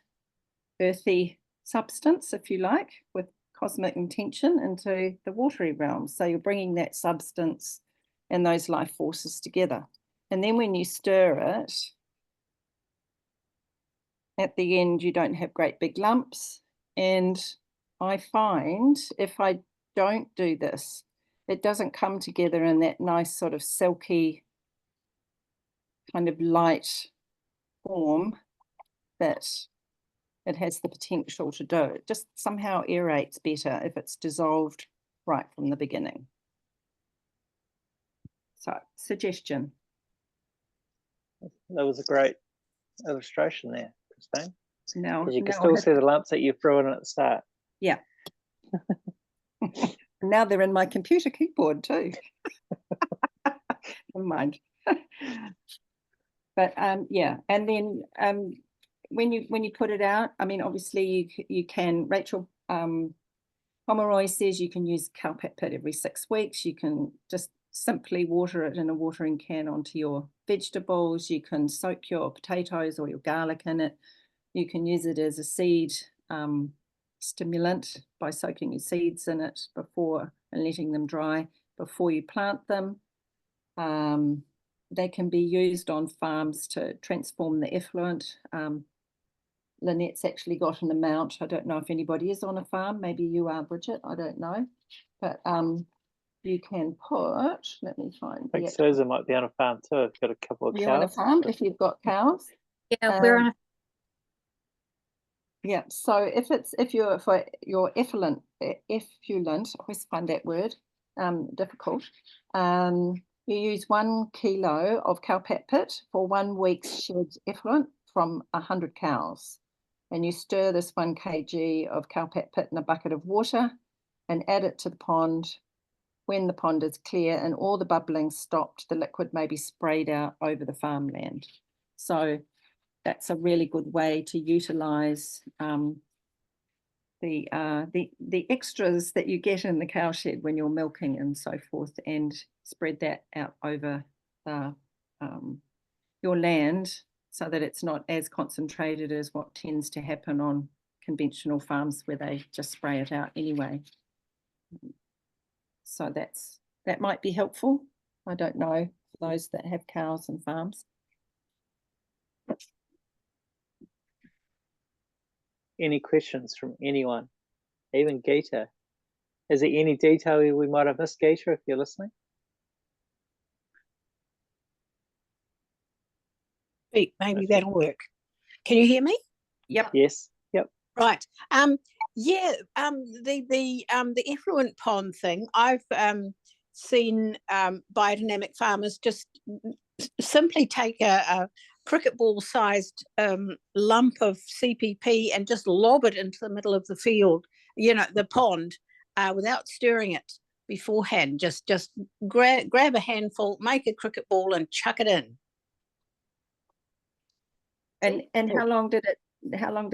earthy substance, if you like, with cosmic intention into the watery realm. So you're bringing that substance and those life forces together. And then when you stir it, at the end, you don't have great big lumps. And I find if I don't do this, it doesn't come together in that nice sort of silky kind of light form that it has the potential to do. It just somehow aerates better if it's dissolved right from the beginning. So, suggestion. That was a great illustration there, Christine. Now you can still see the lumps that you threw in at the start. Yeah. Now they're in my computer keyboard too. Never mind. But yeah, and then when you put it out, I mean, obviously you can. Rachel Pomeroy says you can use cowpat pit every 6 weeks. You can just simply water it in a watering can onto your vegetables. You can soak your potatoes or your garlic in it. You can use it as a seed stimulant by soaking your seeds in it before and letting them dry before you plant them. They can be used on farms to transform the effluent. Lynette's actually got an amount. I don't know if anybody is on a farm. Maybe you are, Bridget. I don't know. But you can put, let me find. I think Susan might be on a farm too. I've got a couple of You're on a cows. farm if you've got cows. Yeah, we're on a Yeah, so if you're for your effluent, I always find that word difficult. You use 1 kilo of cowpat pit for 1 week's shed effluent from 100 cows. And you stir this 1 kg of cowpat pit in a bucket of water and add it to the pond. When the pond is clear and all the bubbling stopped, the liquid may be sprayed out over the farmland. So that's a really good way to utilize the extras that you get in the cowshed when you're milking and so forth, and spread that out over your land so that it's not as concentrated as what tends to happen on conventional farms where they just spray it out anyway. So that might be helpful. I don't know for those that have cows and farms. Any questions from anyone? Even Geeta? Is there any detail we might have missed, Geeta, if you're listening? Maybe that'll work. Can you hear me? Yep. Yes. Yep. Right. Yeah. The effluent pond thing. I've seen biodynamic farmers just simply take a cricket ball sized lump of CPP and just lob it into the middle of the field, the pond, without stirring it beforehand. Just grab a handful, make a cricket ball and chuck it in. And how long did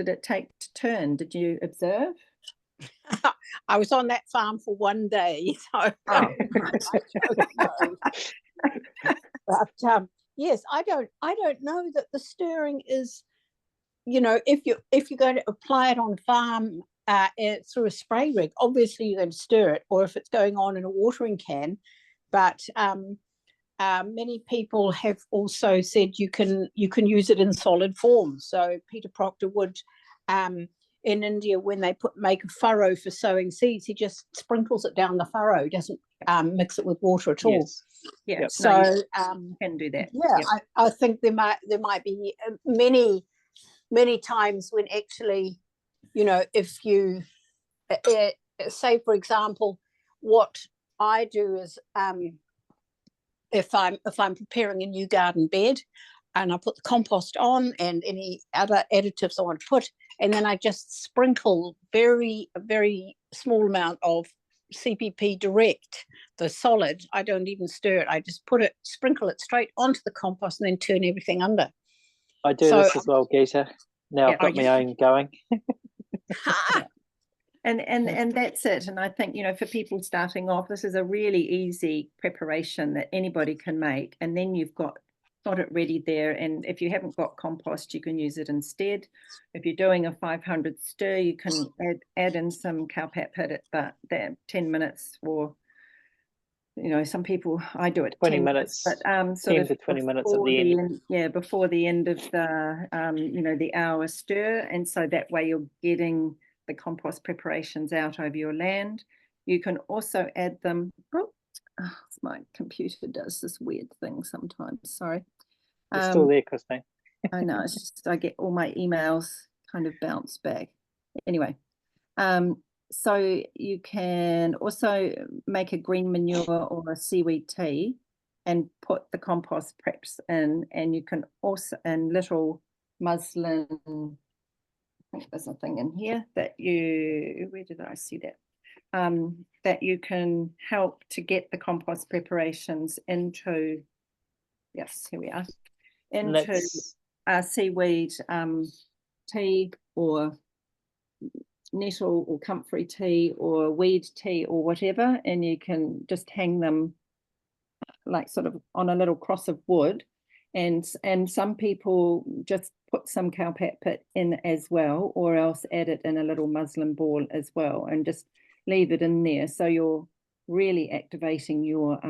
it take to turn? Did you observe? I was on that farm for 1 day, so I don't know. But yes, I don't know that the stirring is, if you're going to apply it on farm through a spray rig, obviously you're going to stir it, or if it's going on in a watering can. But many people have also said you can use it in solid form. So Peter Proctor would, in India, when they make a furrow for sowing seeds, he just sprinkles it down the furrow, doesn't mix it with water at all. Yes. Yeah. Yep. So So you can do that. yeah, Yep. I think there might be many times when actually, if you say, for example, what I do is if I'm preparing a new garden bed and I put the compost on and any other additives I want to put, and then I just sprinkle a very small amount of CPP direct, the solid. I don't even stir it. I just sprinkle it straight onto the compost and then turn everything under. I do this as well, Geeta. Now Yeah, I've got my own going. And that's it. And I think, for people starting off, this is a really easy preparation that anybody can make. And then you've got it ready there. And if you haven't got compost, you can use it instead. If you're doing a 500 stir, you can add in some cowpat pit at that 10 minutes, or some people, I do it 20 10 minutes, but 10 to 20 minutes at the end. Before the end of the the hour stir. And so that way you're getting the compost preparations out over your land. You can also add them. My computer does this weird thing sometimes. Sorry. You're still there, Christine. I know, it's just I get all my emails kind of bounce back. Anyway, so you can also make a green manure or a seaweed tea and put the compost preps in, and you can also, in little muslin, I think there's a thing in here that where did I see that? That you can help to get the compost preparations into, yes, here we are, into seaweed tea or nettle or comfrey tea or weed tea or whatever, and you can just hang them like sort of on a little cross of wood. And some people just put some cowpat pit in as well, or else add it in a little muslin ball as well, and just leave it in there. So you're really activating your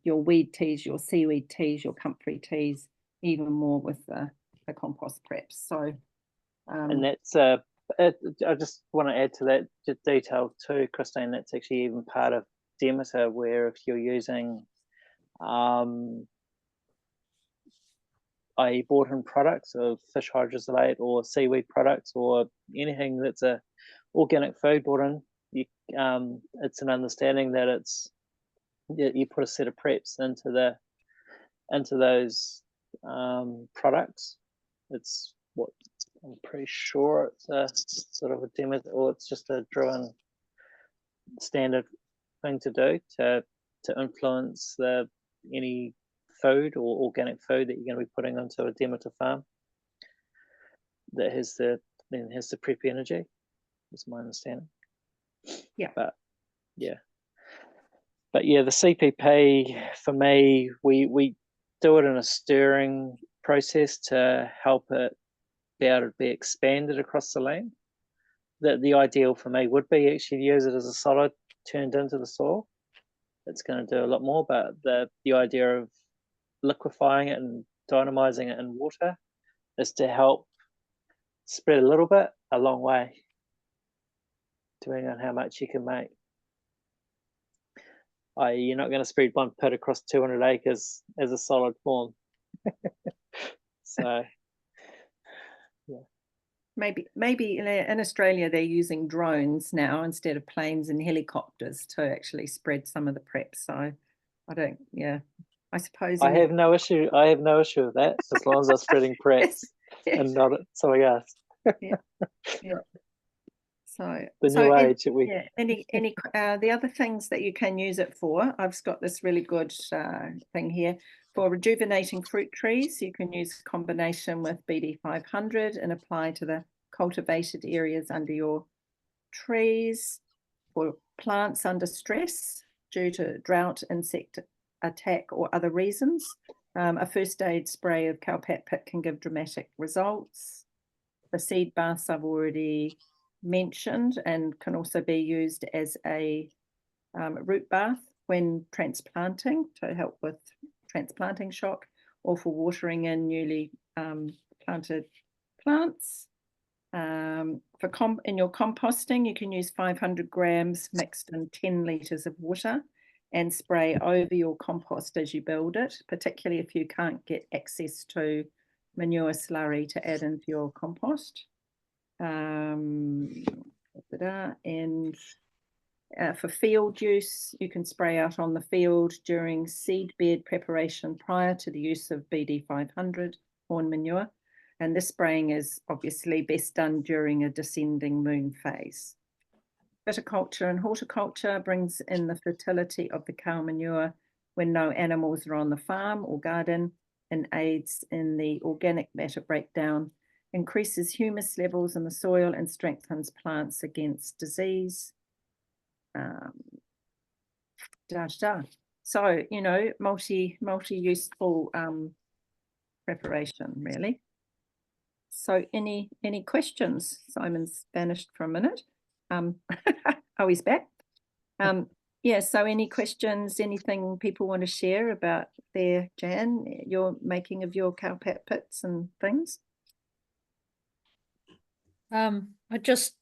weed teas, your seaweed teas, your comfrey teas even more with the compost preps. So and that's I just want to add to that detail too, Christine. That's actually even part of Demeter, where if you're using i.e. bought-in products of fish hydrosolate or seaweed products or anything that's a organic food bought in, it's an understanding that you put a set of preps into those products. It's what I'm pretty sure it's a sort of a demo, or it's just a driven standard thing to do to influence any food or organic food that you're going to be putting into a Demeter farm that has the prep energy. Is my understanding. Yeah. But yeah, the CPP for me, we do it in a stirring process to help it be able to be expanded across the land. The ideal for me would be actually to use it as a solid turned into the soil. It's going to do a lot more, but the idea of liquefying it and dynamizing it in water is to help spread a little bit, a long way, depending on how much you can make. You're not going to spread one pit across 200 acres as a solid form. So, yeah. Maybe in Australia they're using drones now instead of planes and helicopters to actually spread some of the preps. So I suppose I have no issue with that, as long as they're spreading preps and not something else. Yeah. So the new age that we. Yeah. Any the other things that you can use it for? I've got this really good thing here for rejuvenating fruit trees. You can use a combination with BD 500 and apply to the cultivated areas under your trees. For plants under stress due to drought, insect attack, or other reasons, a first aid spray of cowpat pit can give dramatic results. The seed baths I've already mentioned, and can also be used as a root bath when transplanting to help with transplanting shock, or for watering in newly planted plants. In your composting, you can use 500 grams mixed in 10 litres of water and spray over your compost as you build it, particularly if you can't get access to manure slurry to add into your compost. And for field use, you can spray out on the field during seed bed preparation prior to the use of BD 500 horn manure. And this spraying is obviously best done during a descending moon phase. Viticulture and horticulture brings in the fertility of the cow manure when no animals are on the farm or garden, and aids in the organic matter breakdown, increases humus levels in the soil, and strengthens plants against disease. So, multi-useful preparation, really. So any questions? Simon's vanished for a minute. Oh, he's back. Yeah, so any questions, anything people want to share about their, Jan, your making of your cowpat pits and things? I'm just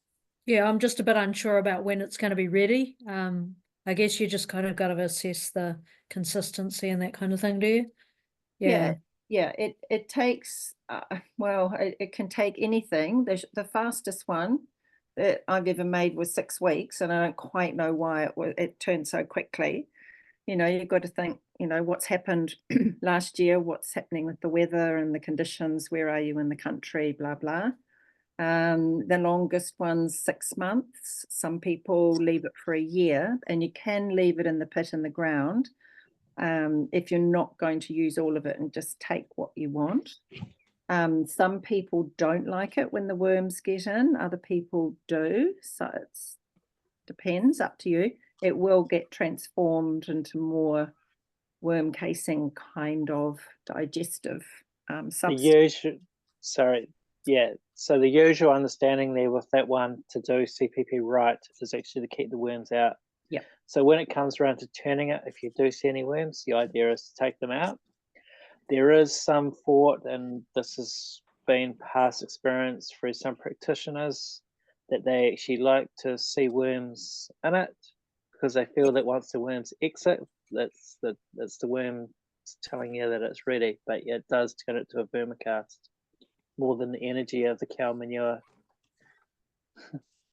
a bit unsure about when it's going to be ready. I guess you just kind of got to assess the consistency and that kind of thing, do you? Yeah. It takes it can take anything. The fastest one that I've ever made was 6 weeks, and I don't quite know why it turned so quickly. You've got to think, what's happened last year, what's happening with the weather and the conditions, where are you in the country, blah blah. The longest one's 6 months. Some people leave it for a year, and you can leave it in the pit in the ground if you're not going to use all of it and just take what you want. Some people don't like it when the worms get in, other people do, so it depends, up to you. It will get transformed into more worm casing kind of digestive The substance. usual, sorry, yeah. So the usual understanding there with that one to do CPP right is actually to keep the worms out. Yep. So when it comes around to turning it, if you do see any worms, the idea is to take them out. There is some thought, and this has been past experience through some practitioners, that they actually like to see worms in it because they feel that once the worms exit, that's the worm telling you that it's ready. But it does turn it to a vermicast more than the energy of the cow manure.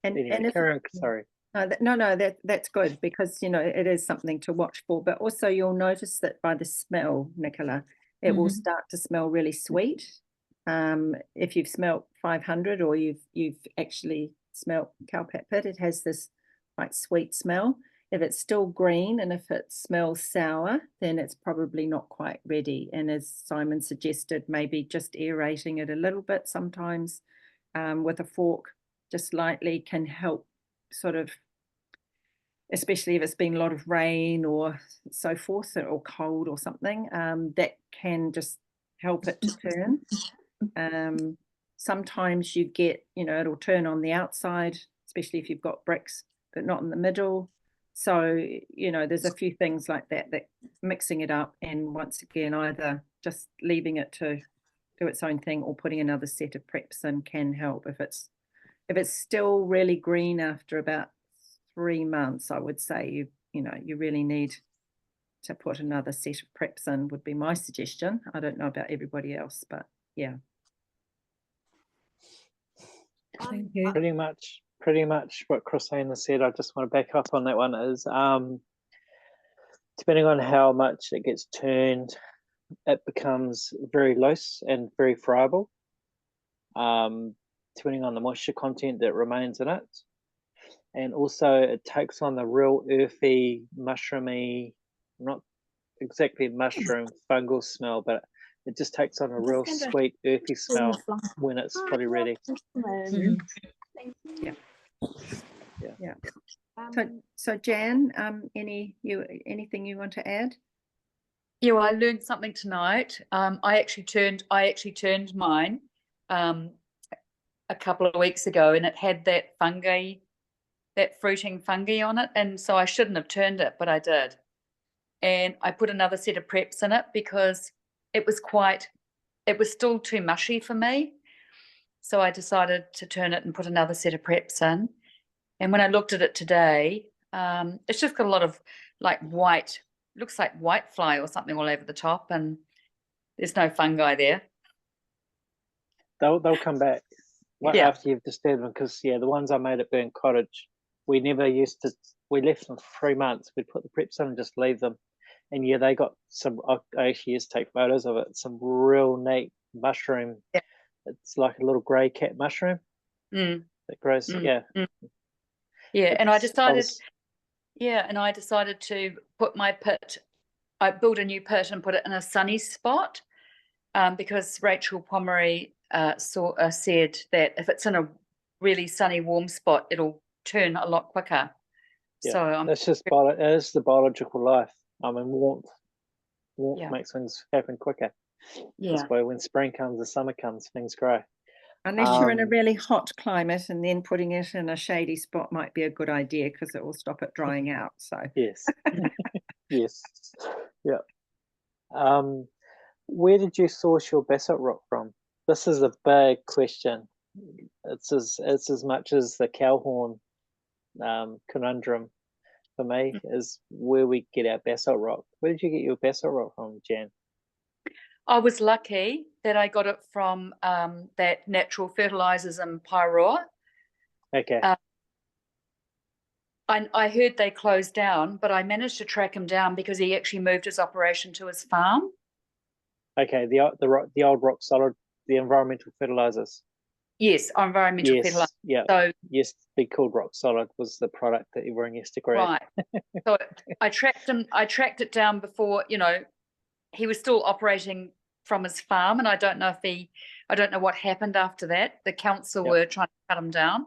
And Anyway, if carry on, sorry. no, that's good, because it is something to watch for. But also you'll notice that by the smell, Nicola, it will start to smell really sweet. If you've smelt 500 or you've actually smelt cowpat pit, it has this quite sweet smell. If it's still green and if it smells sour, then it's probably not quite ready. And as Simon suggested, maybe just aerating it a little bit sometimes with a fork, just lightly, can help sort of, especially if it's been a lot of rain or so forth, or cold or something, that can just help it to turn. Sometimes you get, it'll turn on the outside, especially if you've got bricks, but not in the middle. So, there's a few things like that mixing it up, and once again, either just leaving it to do its own thing or putting another set of preps in can help. If it's still really green after about 3 months, I would say you really need to put another set of preps in, would be my suggestion. I don't know about everybody else, but yeah. Thank you. Pretty much what Christina said. I just want to back up on that one is depending on how much it gets turned, it becomes very loose and very friable, depending on the moisture content that remains in it. And also it takes on the real earthy, mushroomy, not exactly mushroom fungal smell, but it just takes on a real sweet earthy smell when it's fully ready. Yeah. So Jan, anything you want to add? Yeah, well, I learned something tonight. I actually turned mine a couple of weeks ago, and it had that fungi, that fruiting fungi on it, and so I shouldn't have turned it, but I did. And I put another set of preps in it because it was still too mushy for me. So I decided to turn it and put another set of preps in. And when I looked at it today, it's just got a lot of like white, looks like white fly or something all over the top, and there's no fungi there. They'll come back after you've disturbed them, because the ones I made at Burnt Cottage, we left them for 3 months. We'd put the preps in and just leave them. And they got some, I actually used to take photos of it, some real neat mushroom. Yeah. It's like a little grey cat mushroom that grows. Yeah, and I decided to put my pit, I built a new pit and put it in a sunny spot, because Rachel Pomeroy said that if it's in a really sunny, warm spot, it'll turn a lot quicker. Yeah, so that's just it is the biological life. I mean, warmth makes things happen quicker. Yeah. That's why when spring comes, the summer comes, things grow. Unless you're in a really hot climate, and then putting it in a shady spot might be a good idea, because it will stop it drying out. So yes, yes, yeah. Where did you source your basalt rock from? This is a big question. It's as much as the cowhorn conundrum for me, is where we get our basalt rock. Where did you get your basalt rock from, Jan? I was lucky that I got it from that Natural Fertilizers in Pairoa. Okay. I heard they closed down, but I managed to track him down because he actually moved his operation to his farm. Okay, the old rock solid, the environmental fertilizers. Yes, environmental fertilizer. Yeah. So yes, Big Called Rock Solid was the product that everyone used to grab. right. So I tracked it down before, he was still operating from his farm, and I don't know what happened after that. The council were trying to cut him down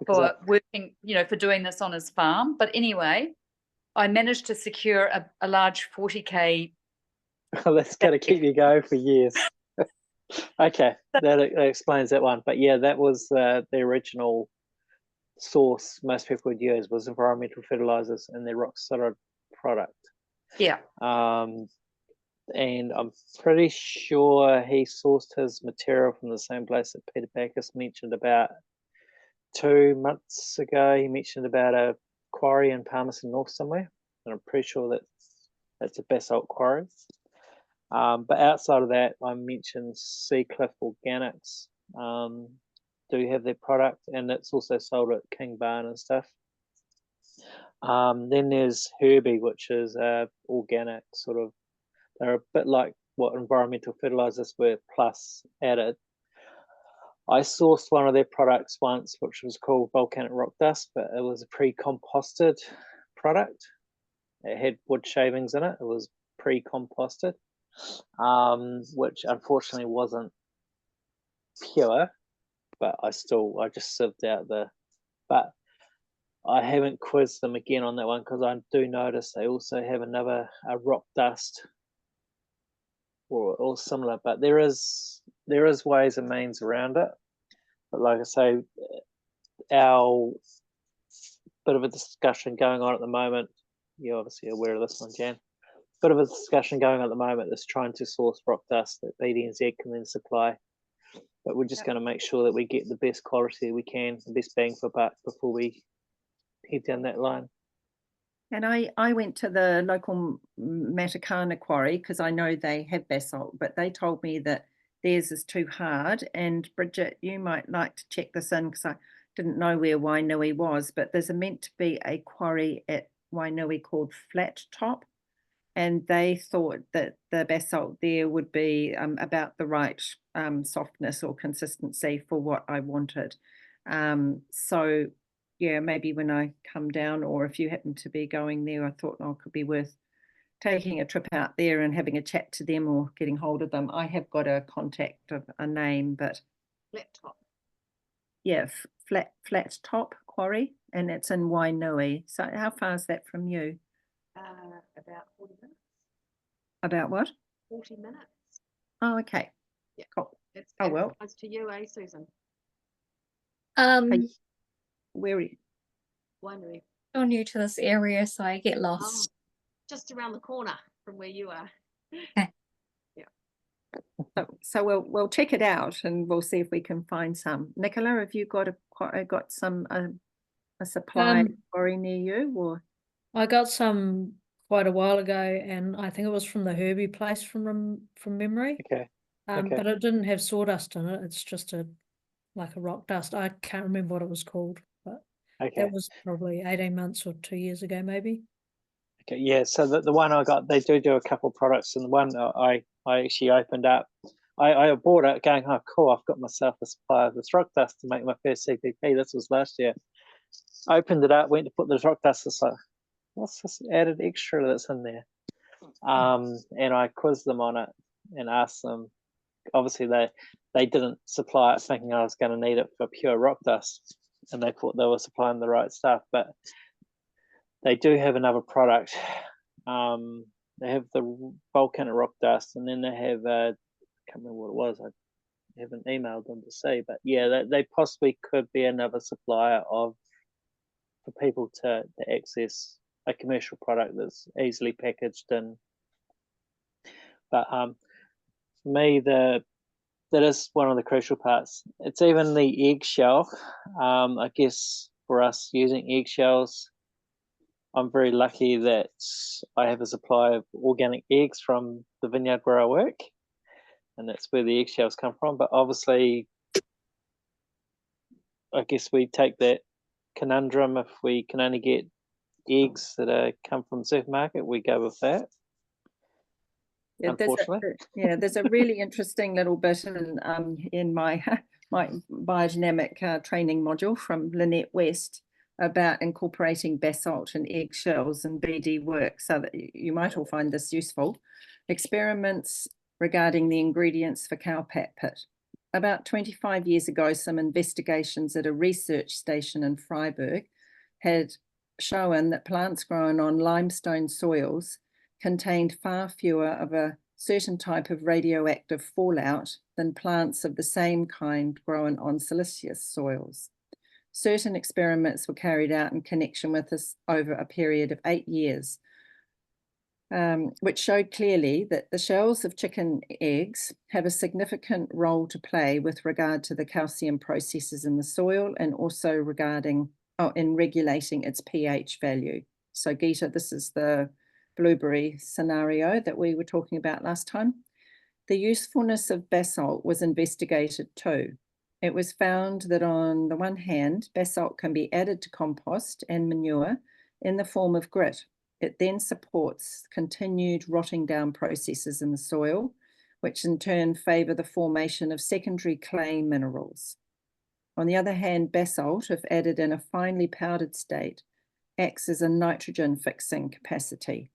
for working, for doing this on his farm. But anyway, I managed to secure a large 40K That's going to keep you going for years. Okay, that explains that one. But yeah, that was the original source most people would use was environmental fertilizers in their rock solid product. Yeah. And I'm pretty sure he sourced his material from the same place that Peter Backus mentioned about 2 months ago. He mentioned about a quarry in Palmerston North somewhere, and I'm pretty sure that's a basalt quarry. But outside of that, I mentioned Seacliff Organics do have their product, and it's also sold at King Barn and stuff. Then there's Herbie, which is organic sort of. They're a bit like what environmental fertilizers were plus added. I sourced one of their products once, which was called volcanic rock dust, but it was a pre-composted product. It had wood shavings in it. It was pre-composted, which unfortunately wasn't pure, but I just sieved out but I haven't quizzed them again on that one because I do notice they also have a rock dust or similar, but there is ways and means around it. But like I say, our bit of a discussion going on at the moment, you're obviously aware of this one, Jan. Bit of a discussion going on at the moment is trying to source rock dust that BDNZ can then supply. But we're just going to make sure that we get the best quality we can, the best bang for buck before we head down that line. And I went to the local Matakana quarry because I know they have basalt, but they told me that theirs is too hard. And Bridget, you might like to check this in because I didn't know where Wainui was, but there's meant to be a quarry at Wainui called Flat Top. And they thought that the basalt there would be about the right softness or consistency for what I wanted. So yeah, maybe when I come down, or if you happen to be going there, I thought, it could be worth taking a trip out there and having a chat to them or getting hold of them. I have got a contact of a name, but Flat Top. Yeah, Flat Top Quarry, and it's in Wainui. So how far is that from you? About 40 minutes. About what? 40 minutes. Oh, okay. Yeah. Cool. It's well. close to you, Susan? Where are you? Winery. I'm new to this area, so I get lost. Just around the corner from where you are. So we'll check it out and we'll see if we can find some. Nicola, have you got some a supply quarry near you, or? I got some quite a while ago, and I think it was from the Herbie place from memory. Okay. But it didn't have sawdust in it. It's just like a rock dust. I can't remember what it was called, but that was probably 18 months or 2 years ago, maybe. Okay, yeah. So the one I got, they do a couple of products, and the one I actually opened up, I bought it going, oh cool, I've got myself a supply of this rock dust to make my first CPP. This was last year. I opened it up, went to put the rock dust. It's like, what's this added extra that's in there? And I quizzed them on it and asked them. Obviously, they didn't supply it thinking I was going to need it for pure rock dust, and they thought they were supplying the right stuff. But they do have another product. They have the volcanic rock dust, and then they have I can't remember what it was. I haven't emailed them to see, but yeah, they possibly could be another supplier for people to access a commercial product that's easily packaged in. But for me, that is one of the crucial parts. It's even the eggshell. I guess for us using eggshells, I'm very lucky that I have a supply of organic eggs from the vineyard where I work, and that's where the eggshells come from. But obviously, I guess we take that conundrum. If we can only get eggs that come from the supermarket, we go with that. Yeah, there's a really interesting little bit in my biodynamic training module from Lynette West about incorporating basalt and eggshells in BD work, so that you might all find this useful. Experiments regarding the ingredients for cowpat pit. About 25 years ago, some investigations at a research station in Freiburg had shown that plants grown on limestone soils contained far fewer of a certain type of radioactive fallout than plants of the same kind grown on silicious soils. Certain experiments were carried out in connection with this over a period of 8 years, which showed clearly that the shells of chicken eggs have a significant role to play with regard to the calcium processes in the soil, and also regarding, in regulating its pH value. So Geeta, this is the blueberry scenario that we were talking about last time. The usefulness of basalt was investigated too. It was found that on the one hand, basalt can be added to compost and manure in the form of grit. It then supports continued rotting down processes in the soil, which in turn favour the formation of secondary clay minerals. On the other hand, basalt, if added in a finely powdered state, acts as a nitrogen fixing capacity.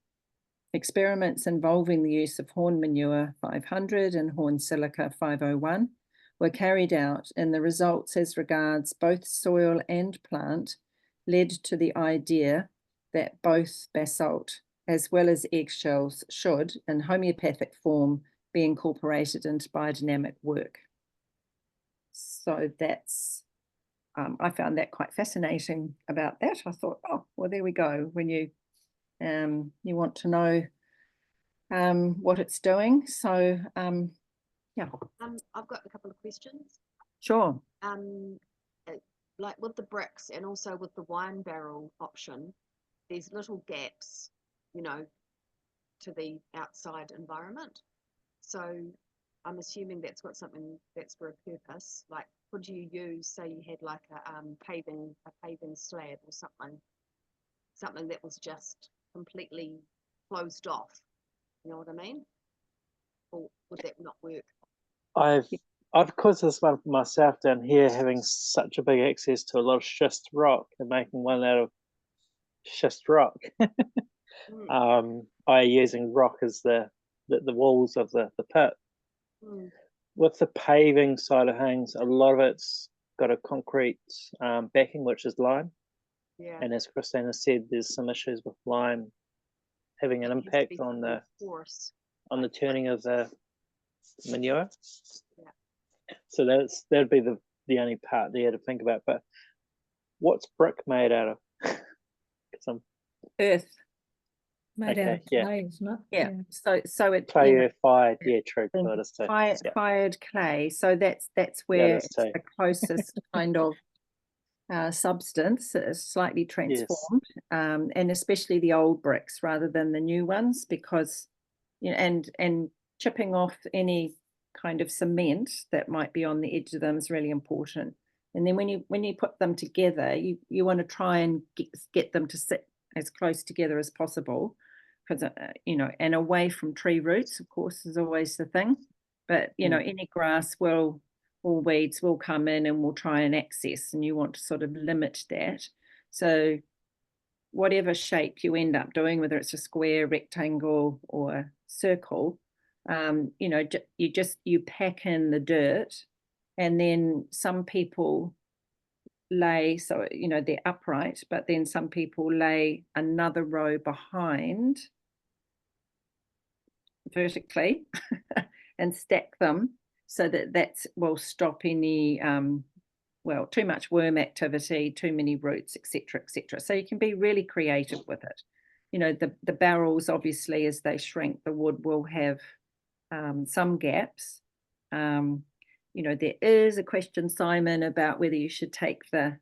Experiments involving the use of horn manure 500 and horn silica 501 were carried out, and the results as regards both soil and plant led to the idea that both basalt as well as eggshells should, in homeopathic form, be incorporated into biodynamic work. So that's, I found that quite fascinating about that. I thought, oh, well, there we go. When you want to know what it's doing. So, yeah. I've got a couple of questions. Sure. Like with the bricks and also with the wine barrel option, there's little gaps, you know, to the outside environment. So I'm assuming that's got something that's for a purpose. Like, could you use, say you had like a paving slab or something that was just completely closed off, you know what I mean? Or would that not work? I've caused this one for myself down here, having such a big access to a lot of schist rock and making one out of schist rock. I using rock as the walls of the pit. With the paving side of things, a lot of it's got a concrete backing, which is lime. Yeah. And as Christina said, there's some issues with lime having an impact on the turning of the manure. Yeah. So that'd be the only part there to think about. But what's brick made out of? Earth. Made out of clay, isn't it? Yeah. So it clay earth fired. Yeah, true. Fired clay. So that's where it's the closest kind of substance, slightly transformed, and especially the old bricks rather than the new ones, because you know, and chipping off any kind of cement that might be on the edge of them is really important. And then when you put them together, you want to try and get them to sit as close together as possible, because you know, and away from tree roots, of course, is always the thing. But you know, any grass or weeds will come in and will try and access, and you want to sort of limit that. So whatever shape you end up doing, whether it's a square, rectangle, or circle, you know, you pack in the dirt, and then some people lay, so you know, they're upright, but then some people lay another row behind vertically and stack them, so that will stop any well, too much worm activity, too many roots, etc., etc. So you can be really creative with it. You know, the barrels, obviously, as they shrink, the wood will have some gaps. You know, there is a question, Simon, about whether you should take the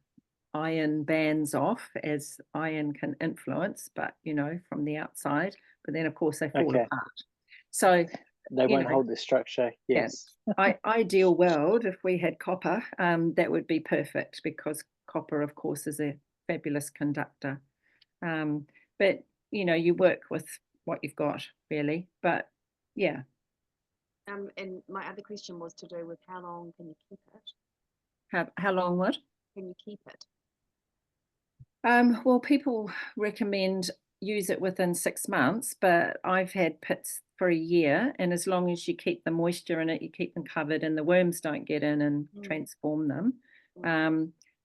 iron bands off, as iron can influence, but you know, from the outside. But then, of course, they fall apart. So they won't hold the structure. Yes. Yeah. Ideal world, if we had copper, that would be perfect, because copper, of course, is a fabulous conductor. But you know, you work with what you've got, really. But yeah. And my other question was to do with how long can you keep it? How long what? Can you keep it? Well, people recommend use it within 6 months, but I've had pits for a year, and as long as you keep the moisture in it, you keep them covered and the worms don't get in and transform them.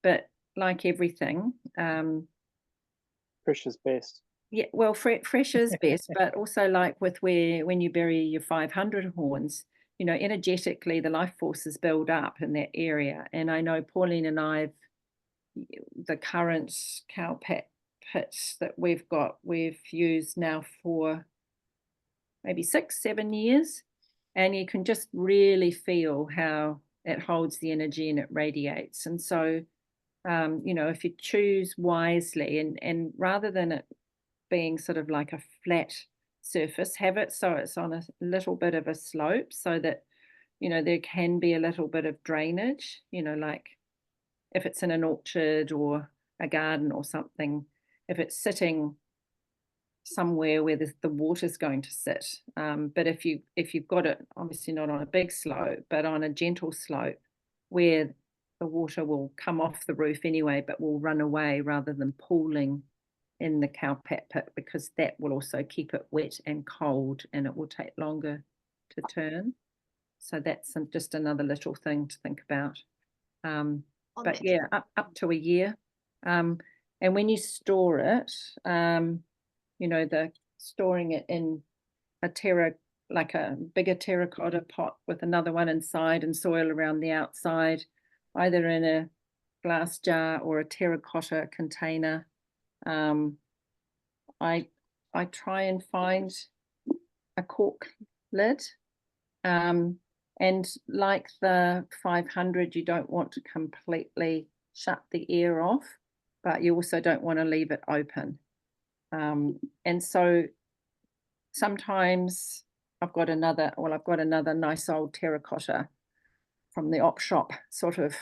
But like everything, fresh is best. Yeah, well, fresh is best, but also like with when you bury your 500 horns, you know, energetically the life forces build up in that area. And I know Pauline and the current cow pits that we've got, we've used now for maybe 6-7 years, and you can just really feel how it holds the energy and it radiates. And so, you know, if you choose wisely, and rather than it being sort of like a flat surface, have it so it's on a little bit of a slope, so that, you know, there can be a little bit of drainage, you know, like if it's in an orchard or a garden or something, if it's sitting somewhere where the water's going to sit. But if you've got it obviously not on a big slope, but on a gentle slope where the water will come off the roof anyway, but will run away rather than pooling in the cow pit, because that will also keep it wet and cold, and it will take longer to turn. So that's just another little thing to think about. But yeah, up to a year. And when you store it, you know, the storing it in like a bigger terracotta pot with another one inside and soil around the outside, either in a glass jar or a terracotta container. I try and find a cork lid. And like the 500, you don't want to completely shut the air off, but you also don't want to leave it open. And so sometimes I've got another nice old terracotta from the op shop, sort of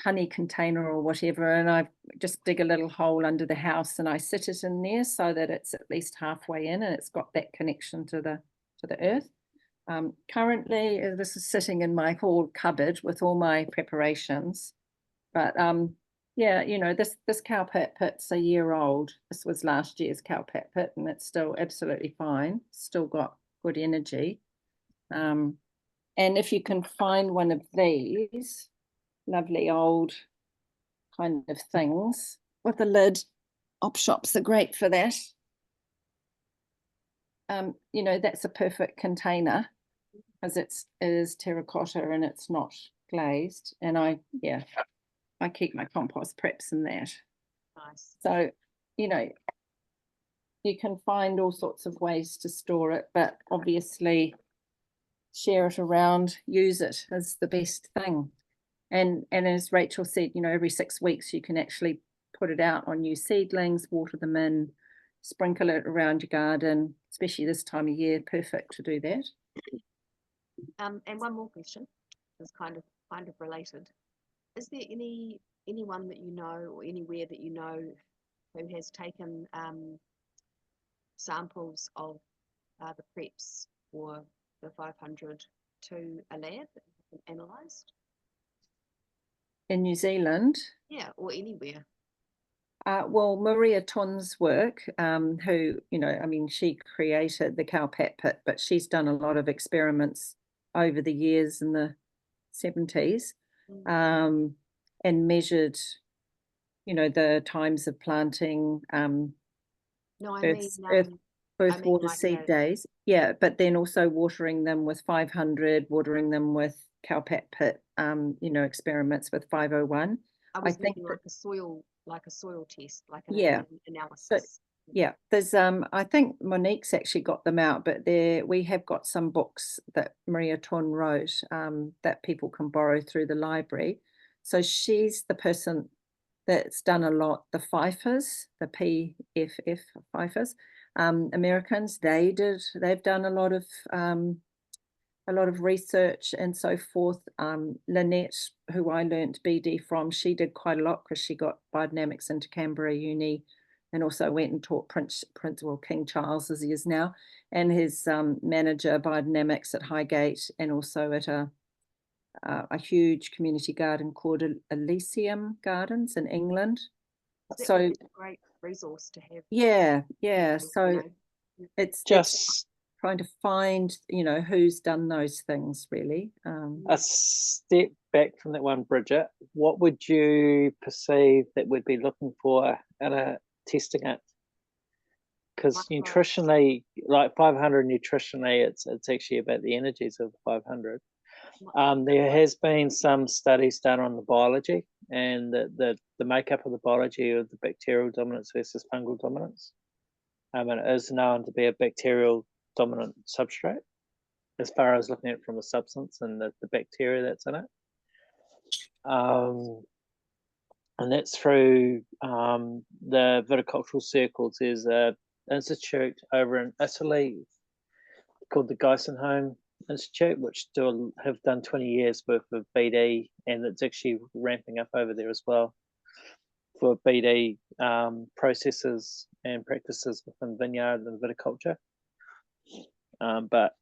honey container or whatever, and I just dig a little hole under the house and I sit it in there so that it's at least halfway in and it's got that connection to the earth. Currently, this is sitting in my hall cupboard with all my preparations, but yeah, you know, this cow pit's a year old. This was last year's cow pit, and it's still absolutely fine. Still got good energy. And if you can find one of these lovely old kind of things with a lid, op shops are great for that. You know, that's a perfect container because it is terracotta and it's not glazed. And I keep my compost preps in that. Nice. So, you know, you can find all sorts of ways to store it, but obviously share it around, use it is the best thing. And as Rachel said, you know, every 6 weeks you can actually put it out on new seedlings, water them in, sprinkle it around your garden, especially this time of year, perfect to do that. And one more question is kind of related. Is there anyone that you know or anywhere that you know who has taken samples of the preps or the 500 to a lab and analysed? In New Zealand? Yeah, or anywhere. Well, Maria Ton's work, who, you know, I mean, she created the cow pit, but she's done a lot of experiments over the years in the 70s, and measured, you know, the times of planting, No, I earth, mean water, like seed days. Yeah, but then also watering them with 500, watering them with cow pit, you know, experiments with 501. I think like a soil test, like an analysis. So, yeah, there's I think Monique's actually got them out, but we have got some books that Maria Ton wrote that people can borrow through the library. So she's the person that's done a lot. The FIFAs, the PFF FIFAs, Americans, they've done a lot of research and so forth. Lynette, who I learnt BD from, she did quite a lot because she got biodynamics into Canberra Uni and also went and taught Prince King Charles, as he is now, and his manager biodynamics at Highgate and also at a huge community garden called Elysium Gardens in England. So it's a great resource to have. Yeah. So you know, it's trying to find, you know, who's done those things really. A step back from that one, Bridget, what would you perceive that we'd be looking for in a testing it? because Micro- nutritionally, like 500 nutritionally, it's actually about the energies of 500. There has been some studies done on the biology and the makeup of the biology of the bacterial dominance versus fungal dominance. And it is known to be a bacterial dominant substrate as far as looking at it from the substance and the bacteria that's in it. And that's through the viticultural circles. There's an institute over in Italy called the Geisenheim Institute, which have done 20 years worth of BD, and it's actually ramping up over there as well for BD processes and practices within vineyard and viticulture. But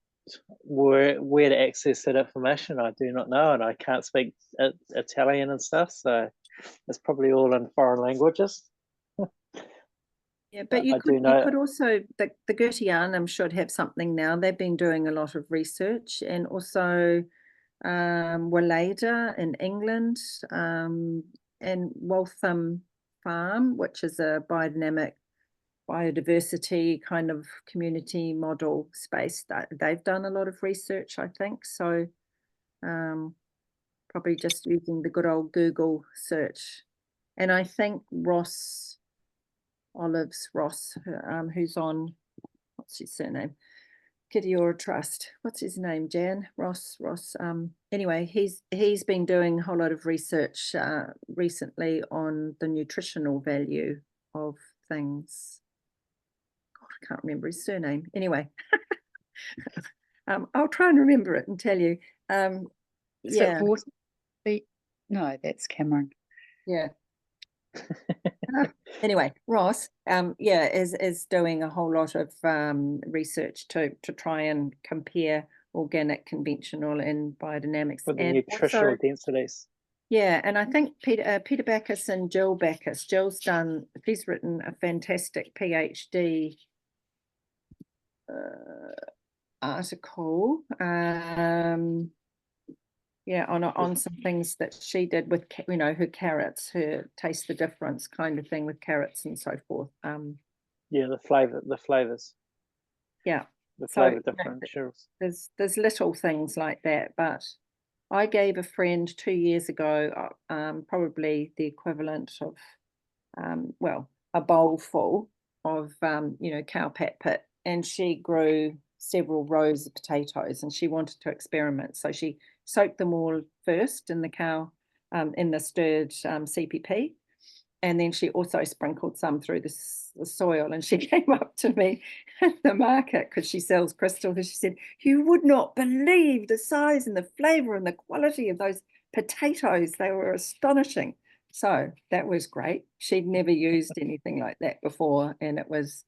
where to access that information, I do not know, and I can't speak Italian and stuff, so it's probably all in foreign languages. Yeah, but you could also, the Goetheanum should have something now. They've been doing a lot of research, and also Walada in England, and Waltham Farm, which is a biodynamic biodiversity kind of community model space. That they've done a lot of research, I think. So probably just using the good old Google search. And I think Ross, who's on, what's his surname? Kidiora Trust. What's his name? Jan? Ross. Anyway, he's been doing a whole lot of research recently on the nutritional value of things. God, I can't remember his surname. Anyway, I'll try and remember it and tell you. Is it Vortex? No, that's Cameron. Yeah. Anyway, Ross, is doing a whole lot of research to try and compare organic, conventional, and biodynamics for the and nutritional also, densities. Yeah, and I think Peter Backus and Jill Backus. She's written a fantastic PhD article. Yeah, on some things that she did with, her carrots, her taste the difference kind of thing with carrots and so forth. Yeah, the flavors. Yeah, the flavor differentials. There's little things like that, but I gave a friend 2 years ago, probably the equivalent of, a bowl full of, cow pit, and she grew several rows of potatoes, and she wanted to experiment. So she soaked them all first in the in the stirred CPP, and then she also sprinkled some through the soil. And she came up to me at the market, because she sells crystals, and she said, "You would not believe the size and the flavor and the quality of those potatoes. They were astonishing." So that was great. She'd never used anything like that before, and it was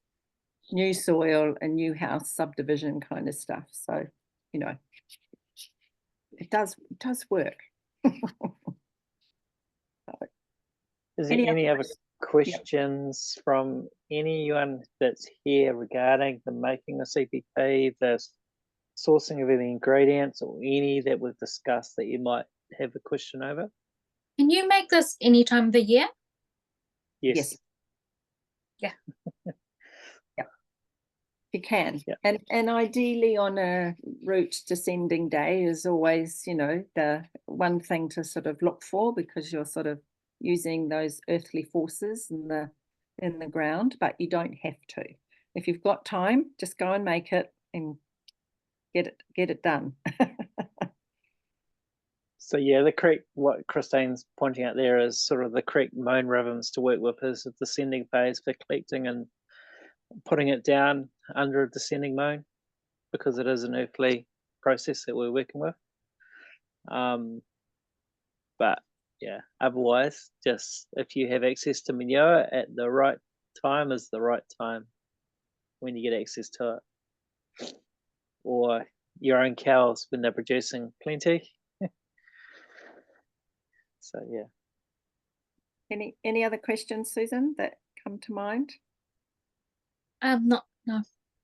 new soil and new house subdivision kind of stuff. So, it does work. Is there any other questions from anyone that's here regarding the making of CPP, the sourcing of any ingredients, or any that we've discussed that you might have a question over? Can you make this any time of the year? Yes. Yeah. Yeah. You can. Yeah. And ideally on a root descending day is always, the one thing to sort of look for, because you're sort of using those earthly forces in the ground, but you don't have to. If you've got time, just go and make it and get it done. So yeah, the correct, what Christine's pointing out there is sort of the correct moan rhythms to work with is a descending phase for collecting and putting it down under a descending moan, because it is an earthly process that we're working with. But yeah, otherwise, just if you have access to manure at the right time is the right time when you get access to it, or your own cows when they're producing plenty. So yeah. Any other questions, Susan, that come to mind? No.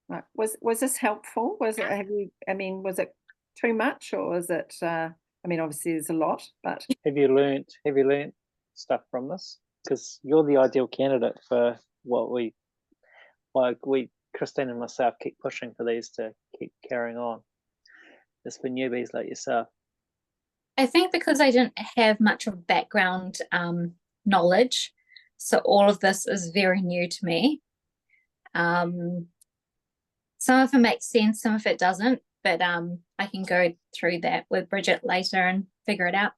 Right. Was this helpful? Was it too much, or was it? Obviously there's a lot, but Have you learnt stuff from this? Because you're the ideal candidate for what we like Christine and myself keep pushing for these to keep carrying on. Just for newbies like yourself. I think because I didn't have much of background knowledge, so all of this is very new to me. Some of it makes sense, some of it doesn't, but I can go through that with Bridget later and figure it out.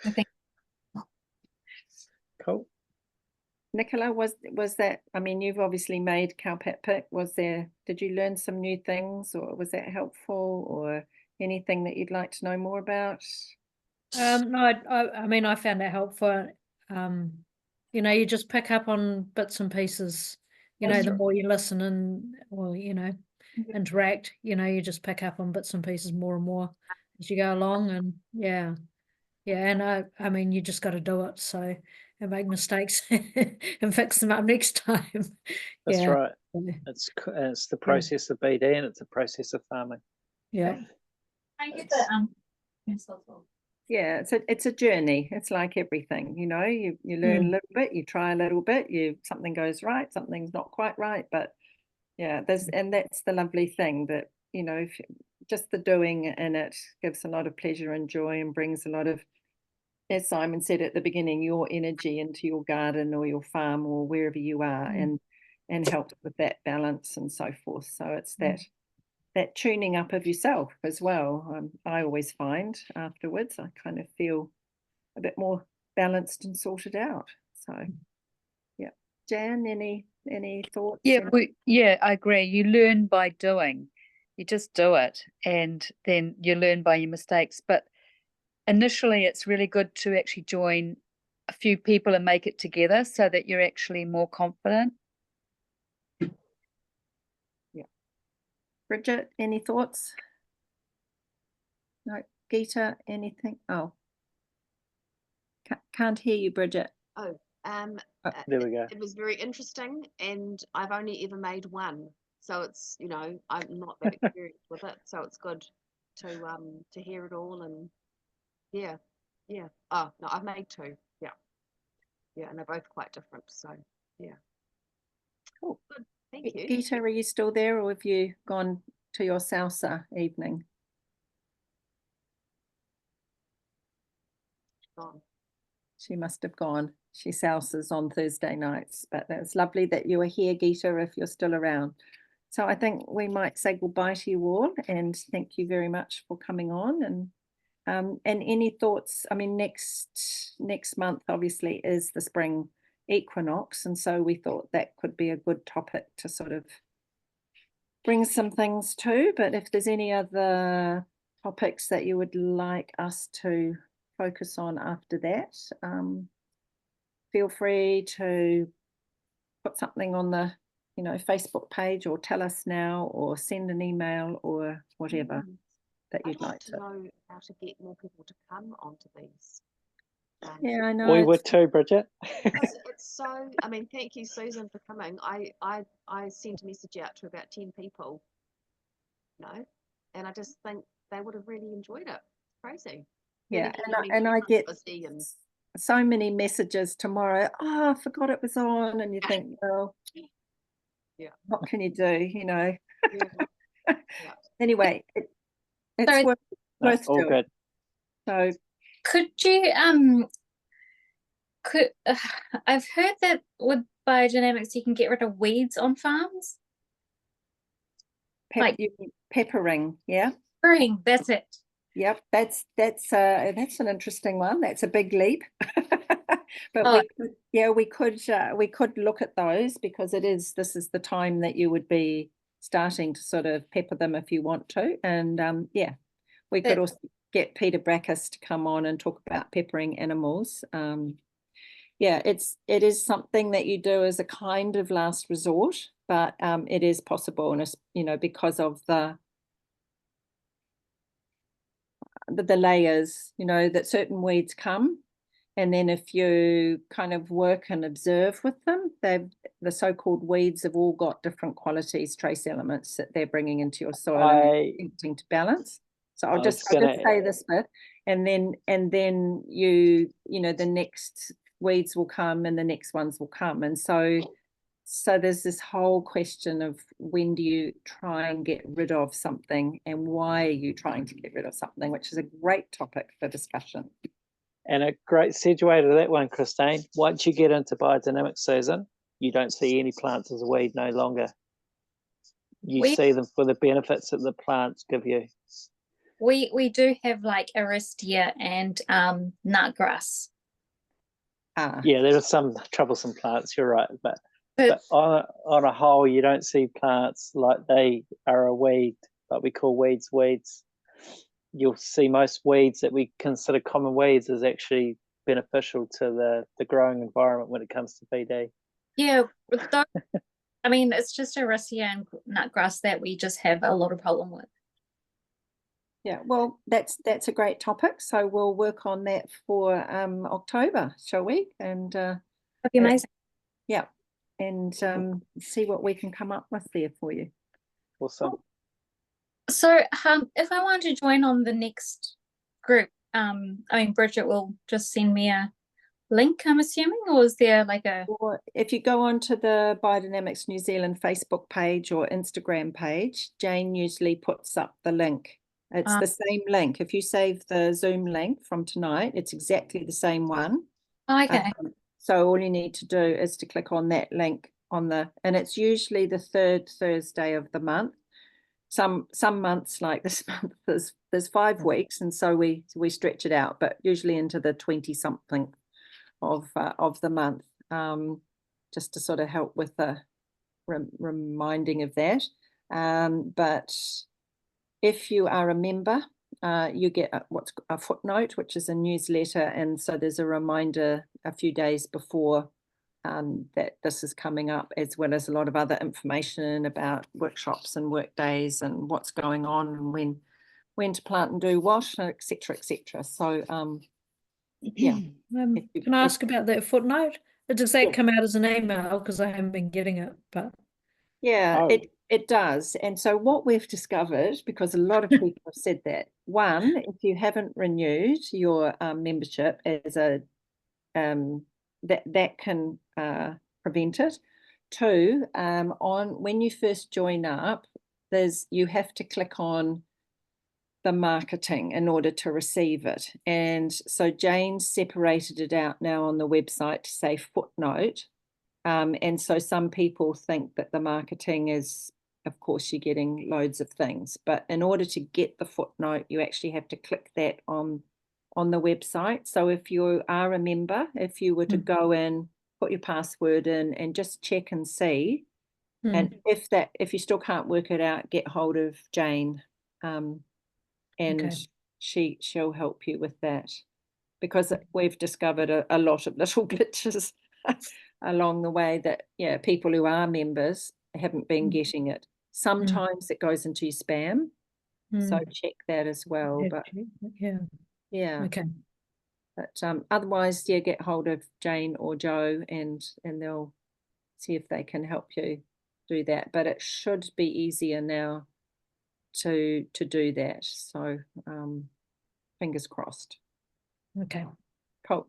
I think. Cool. Nicola, was that, I mean, you've obviously made cowpat pick. Did you learn some new things, or was that helpful, or anything that you'd like to know more about? No, I mean, I found it helpful. You know, you just pick up on bits and pieces, you know, the more you listen and, well, you know, interact, you know, you just pick up on bits and pieces more and more as you go along. And yeah, and I mean, you just got to do it. So, and make mistakes and fix them up next time. That's Yeah. right. It's the process of BD, and it's a process of farming. Yeah. I get the Yeah, it's a journey. It's like everything, you know, you learn a little bit, you try a little bit, something goes right, something's not quite right, but yeah, that's the lovely thing, that, you know, just the doing in it gives a lot of pleasure and joy, and brings a lot of, as Simon said at the beginning, your energy into your garden or your farm or wherever you are, and helps with that balance and so forth. So it's that tuning up of yourself as well. I always find afterwards I kind of feel a bit more balanced and sorted out. So yeah. Jan, any thoughts? Yeah, I agree. You learn by doing. You just do it, and then you learn by your mistakes. But initially, it's really good to actually join a few people and make it together, so that you're actually more confident. Yeah. Bridget, any thoughts? No. Geeta, anything? Oh, can't hear you, Bridget. Oh, There we go. it was very interesting, and I've only ever made one, so it's, you know, I'm not that experienced with it, so it's good to hear it all. And yeah. Oh no, I've made two. Yeah, and they're both quite different. So yeah. Cool. Good. Thank you. Geeta, are you still there, or have you gone to your salsa evening? Gone. She must have gone. She salsas on Thursday nights, but it's lovely that you are here, Geeta, if you're still around. So I think we might say goodbye to you all, and thank you very much for coming on. And any thoughts? I mean, next month obviously is the spring equinox, and so we thought that could be a good topic to sort of bring some things to. But if there's any other topics that you would like us to focus on after that, feel free to put something on the, you know, Facebook page, or tell us now, or send an email, or whatever that you'd I'd like to. know how to get more people to come onto these. Yeah, I know. We would too, Bridget. It's so, I mean, thank you, Susan, for coming. I sent a message out to about 10 people, you know, and I just think they would have really enjoyed it. It's crazy. Yeah, and I get so many messages tomorrow. Oh, I forgot it was on, and you think, well, yeah, what can you do, you know? yeah. Anyway, it's Sorry. worth all doing. good. So Could you I've heard that with biodynamics you can get rid of weeds on farms. peppering, yeah. Peppering, that's it. Yep, that's an interesting one. That's a big leap. But we could look at those, because this is the time that you would be starting to sort of pepper them if you want to. And yeah, we could also get Peter Brackus to come on and talk about peppering animals. Yeah, it is something that you do as a kind of last resort, but it is possible, and it's, you know, because of the layers, you know, that certain weeds come, and then if you kind of work and observe with them, the so-called weeds have all got different qualities, trace elements that they're bringing into your soil and attempting to balance. So I'll just say this bit, and then you know, the next weeds will come and the next ones will come, and so So there's this whole question of when do you try and get rid of something and why are you trying to get rid of something, which is a great topic for discussion. And a great segue to that one, Christine. Once you get into biodynamic season, you don't see any plants as a weed no longer. You see them for the benefits that the plants give you. We do have like aristia and nutgrass. Yeah, there are some troublesome plants, you're right, but on a whole, you don't see plants like they are a weed, like we call weeds. You'll see most weeds that we consider common weeds as actually beneficial to the growing environment when it comes to BD. Yeah, I mean, it's just aristia and nutgrass that we just have a lot of problem with. Yeah, well, that's a great topic. So we'll work on that for October, shall we? And That'd be amazing. Yeah, and see what we can come up with there for you. Awesome. So if I want to join on the next group, I mean, Bridget will just send me a link, I'm assuming, or is there like a... Or if you go onto the Biodynamics New Zealand Facebook page or Instagram page, Jane usually puts up the link. It's the same link. If you save the Zoom link from tonight, it's exactly the same one. Okay. So all you need to do is to click on that link and it's usually the third Thursday of the month. Some months like this month there's 5 weeks, and so we stretch it out, but usually into the 20 something of the month, just to sort of help with the reminding of that. But if you are a member, you get what's a footnote, which is a newsletter, and so there's a reminder a few days before that this is coming up, as well as a lot of other information about workshops and work days and what's going on and when to plant and do what, etc., etc. So yeah. Can I ask about that footnote? Does that come out as an email? Because I haven't been getting it, but yeah, it does. And so what we've discovered, because a lot of people have said that, one, if you haven't renewed your membership as a that can prevent it. Two, on when you first join up, you have to click on the marketing in order to receive it. And so Jane separated it out now on the website to say footnote. And so some people think that the marketing is, of course, you're getting loads of things, but in order to get the footnote, you actually have to click that on the website. So if you are a member, if you were to go in, put your password in and just check and see, and if you still can't work it out, get hold of Jane, and she'll help you with that, because we've discovered a lot of little glitches along the way that people who are members haven't been getting it. Sometimes it goes into your spam, so check that as well. But okay. But otherwise, get hold of Jane or Joe, and they'll see if they can help you do that. But it should be easier now to do that. So fingers crossed. Okay. Cool.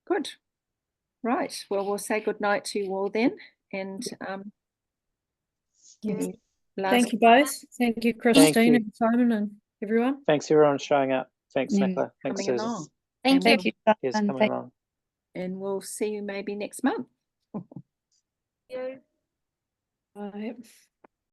Good. Right. Well, we'll say good night to you all then. And thank you both. Thank you, Christine and Simon and everyone. Thanks everyone showing up. Thanks, Nicola. Thanks, Susan. Along. Thank you. Cheers, coming along. And we'll see you maybe next month. You. Bye.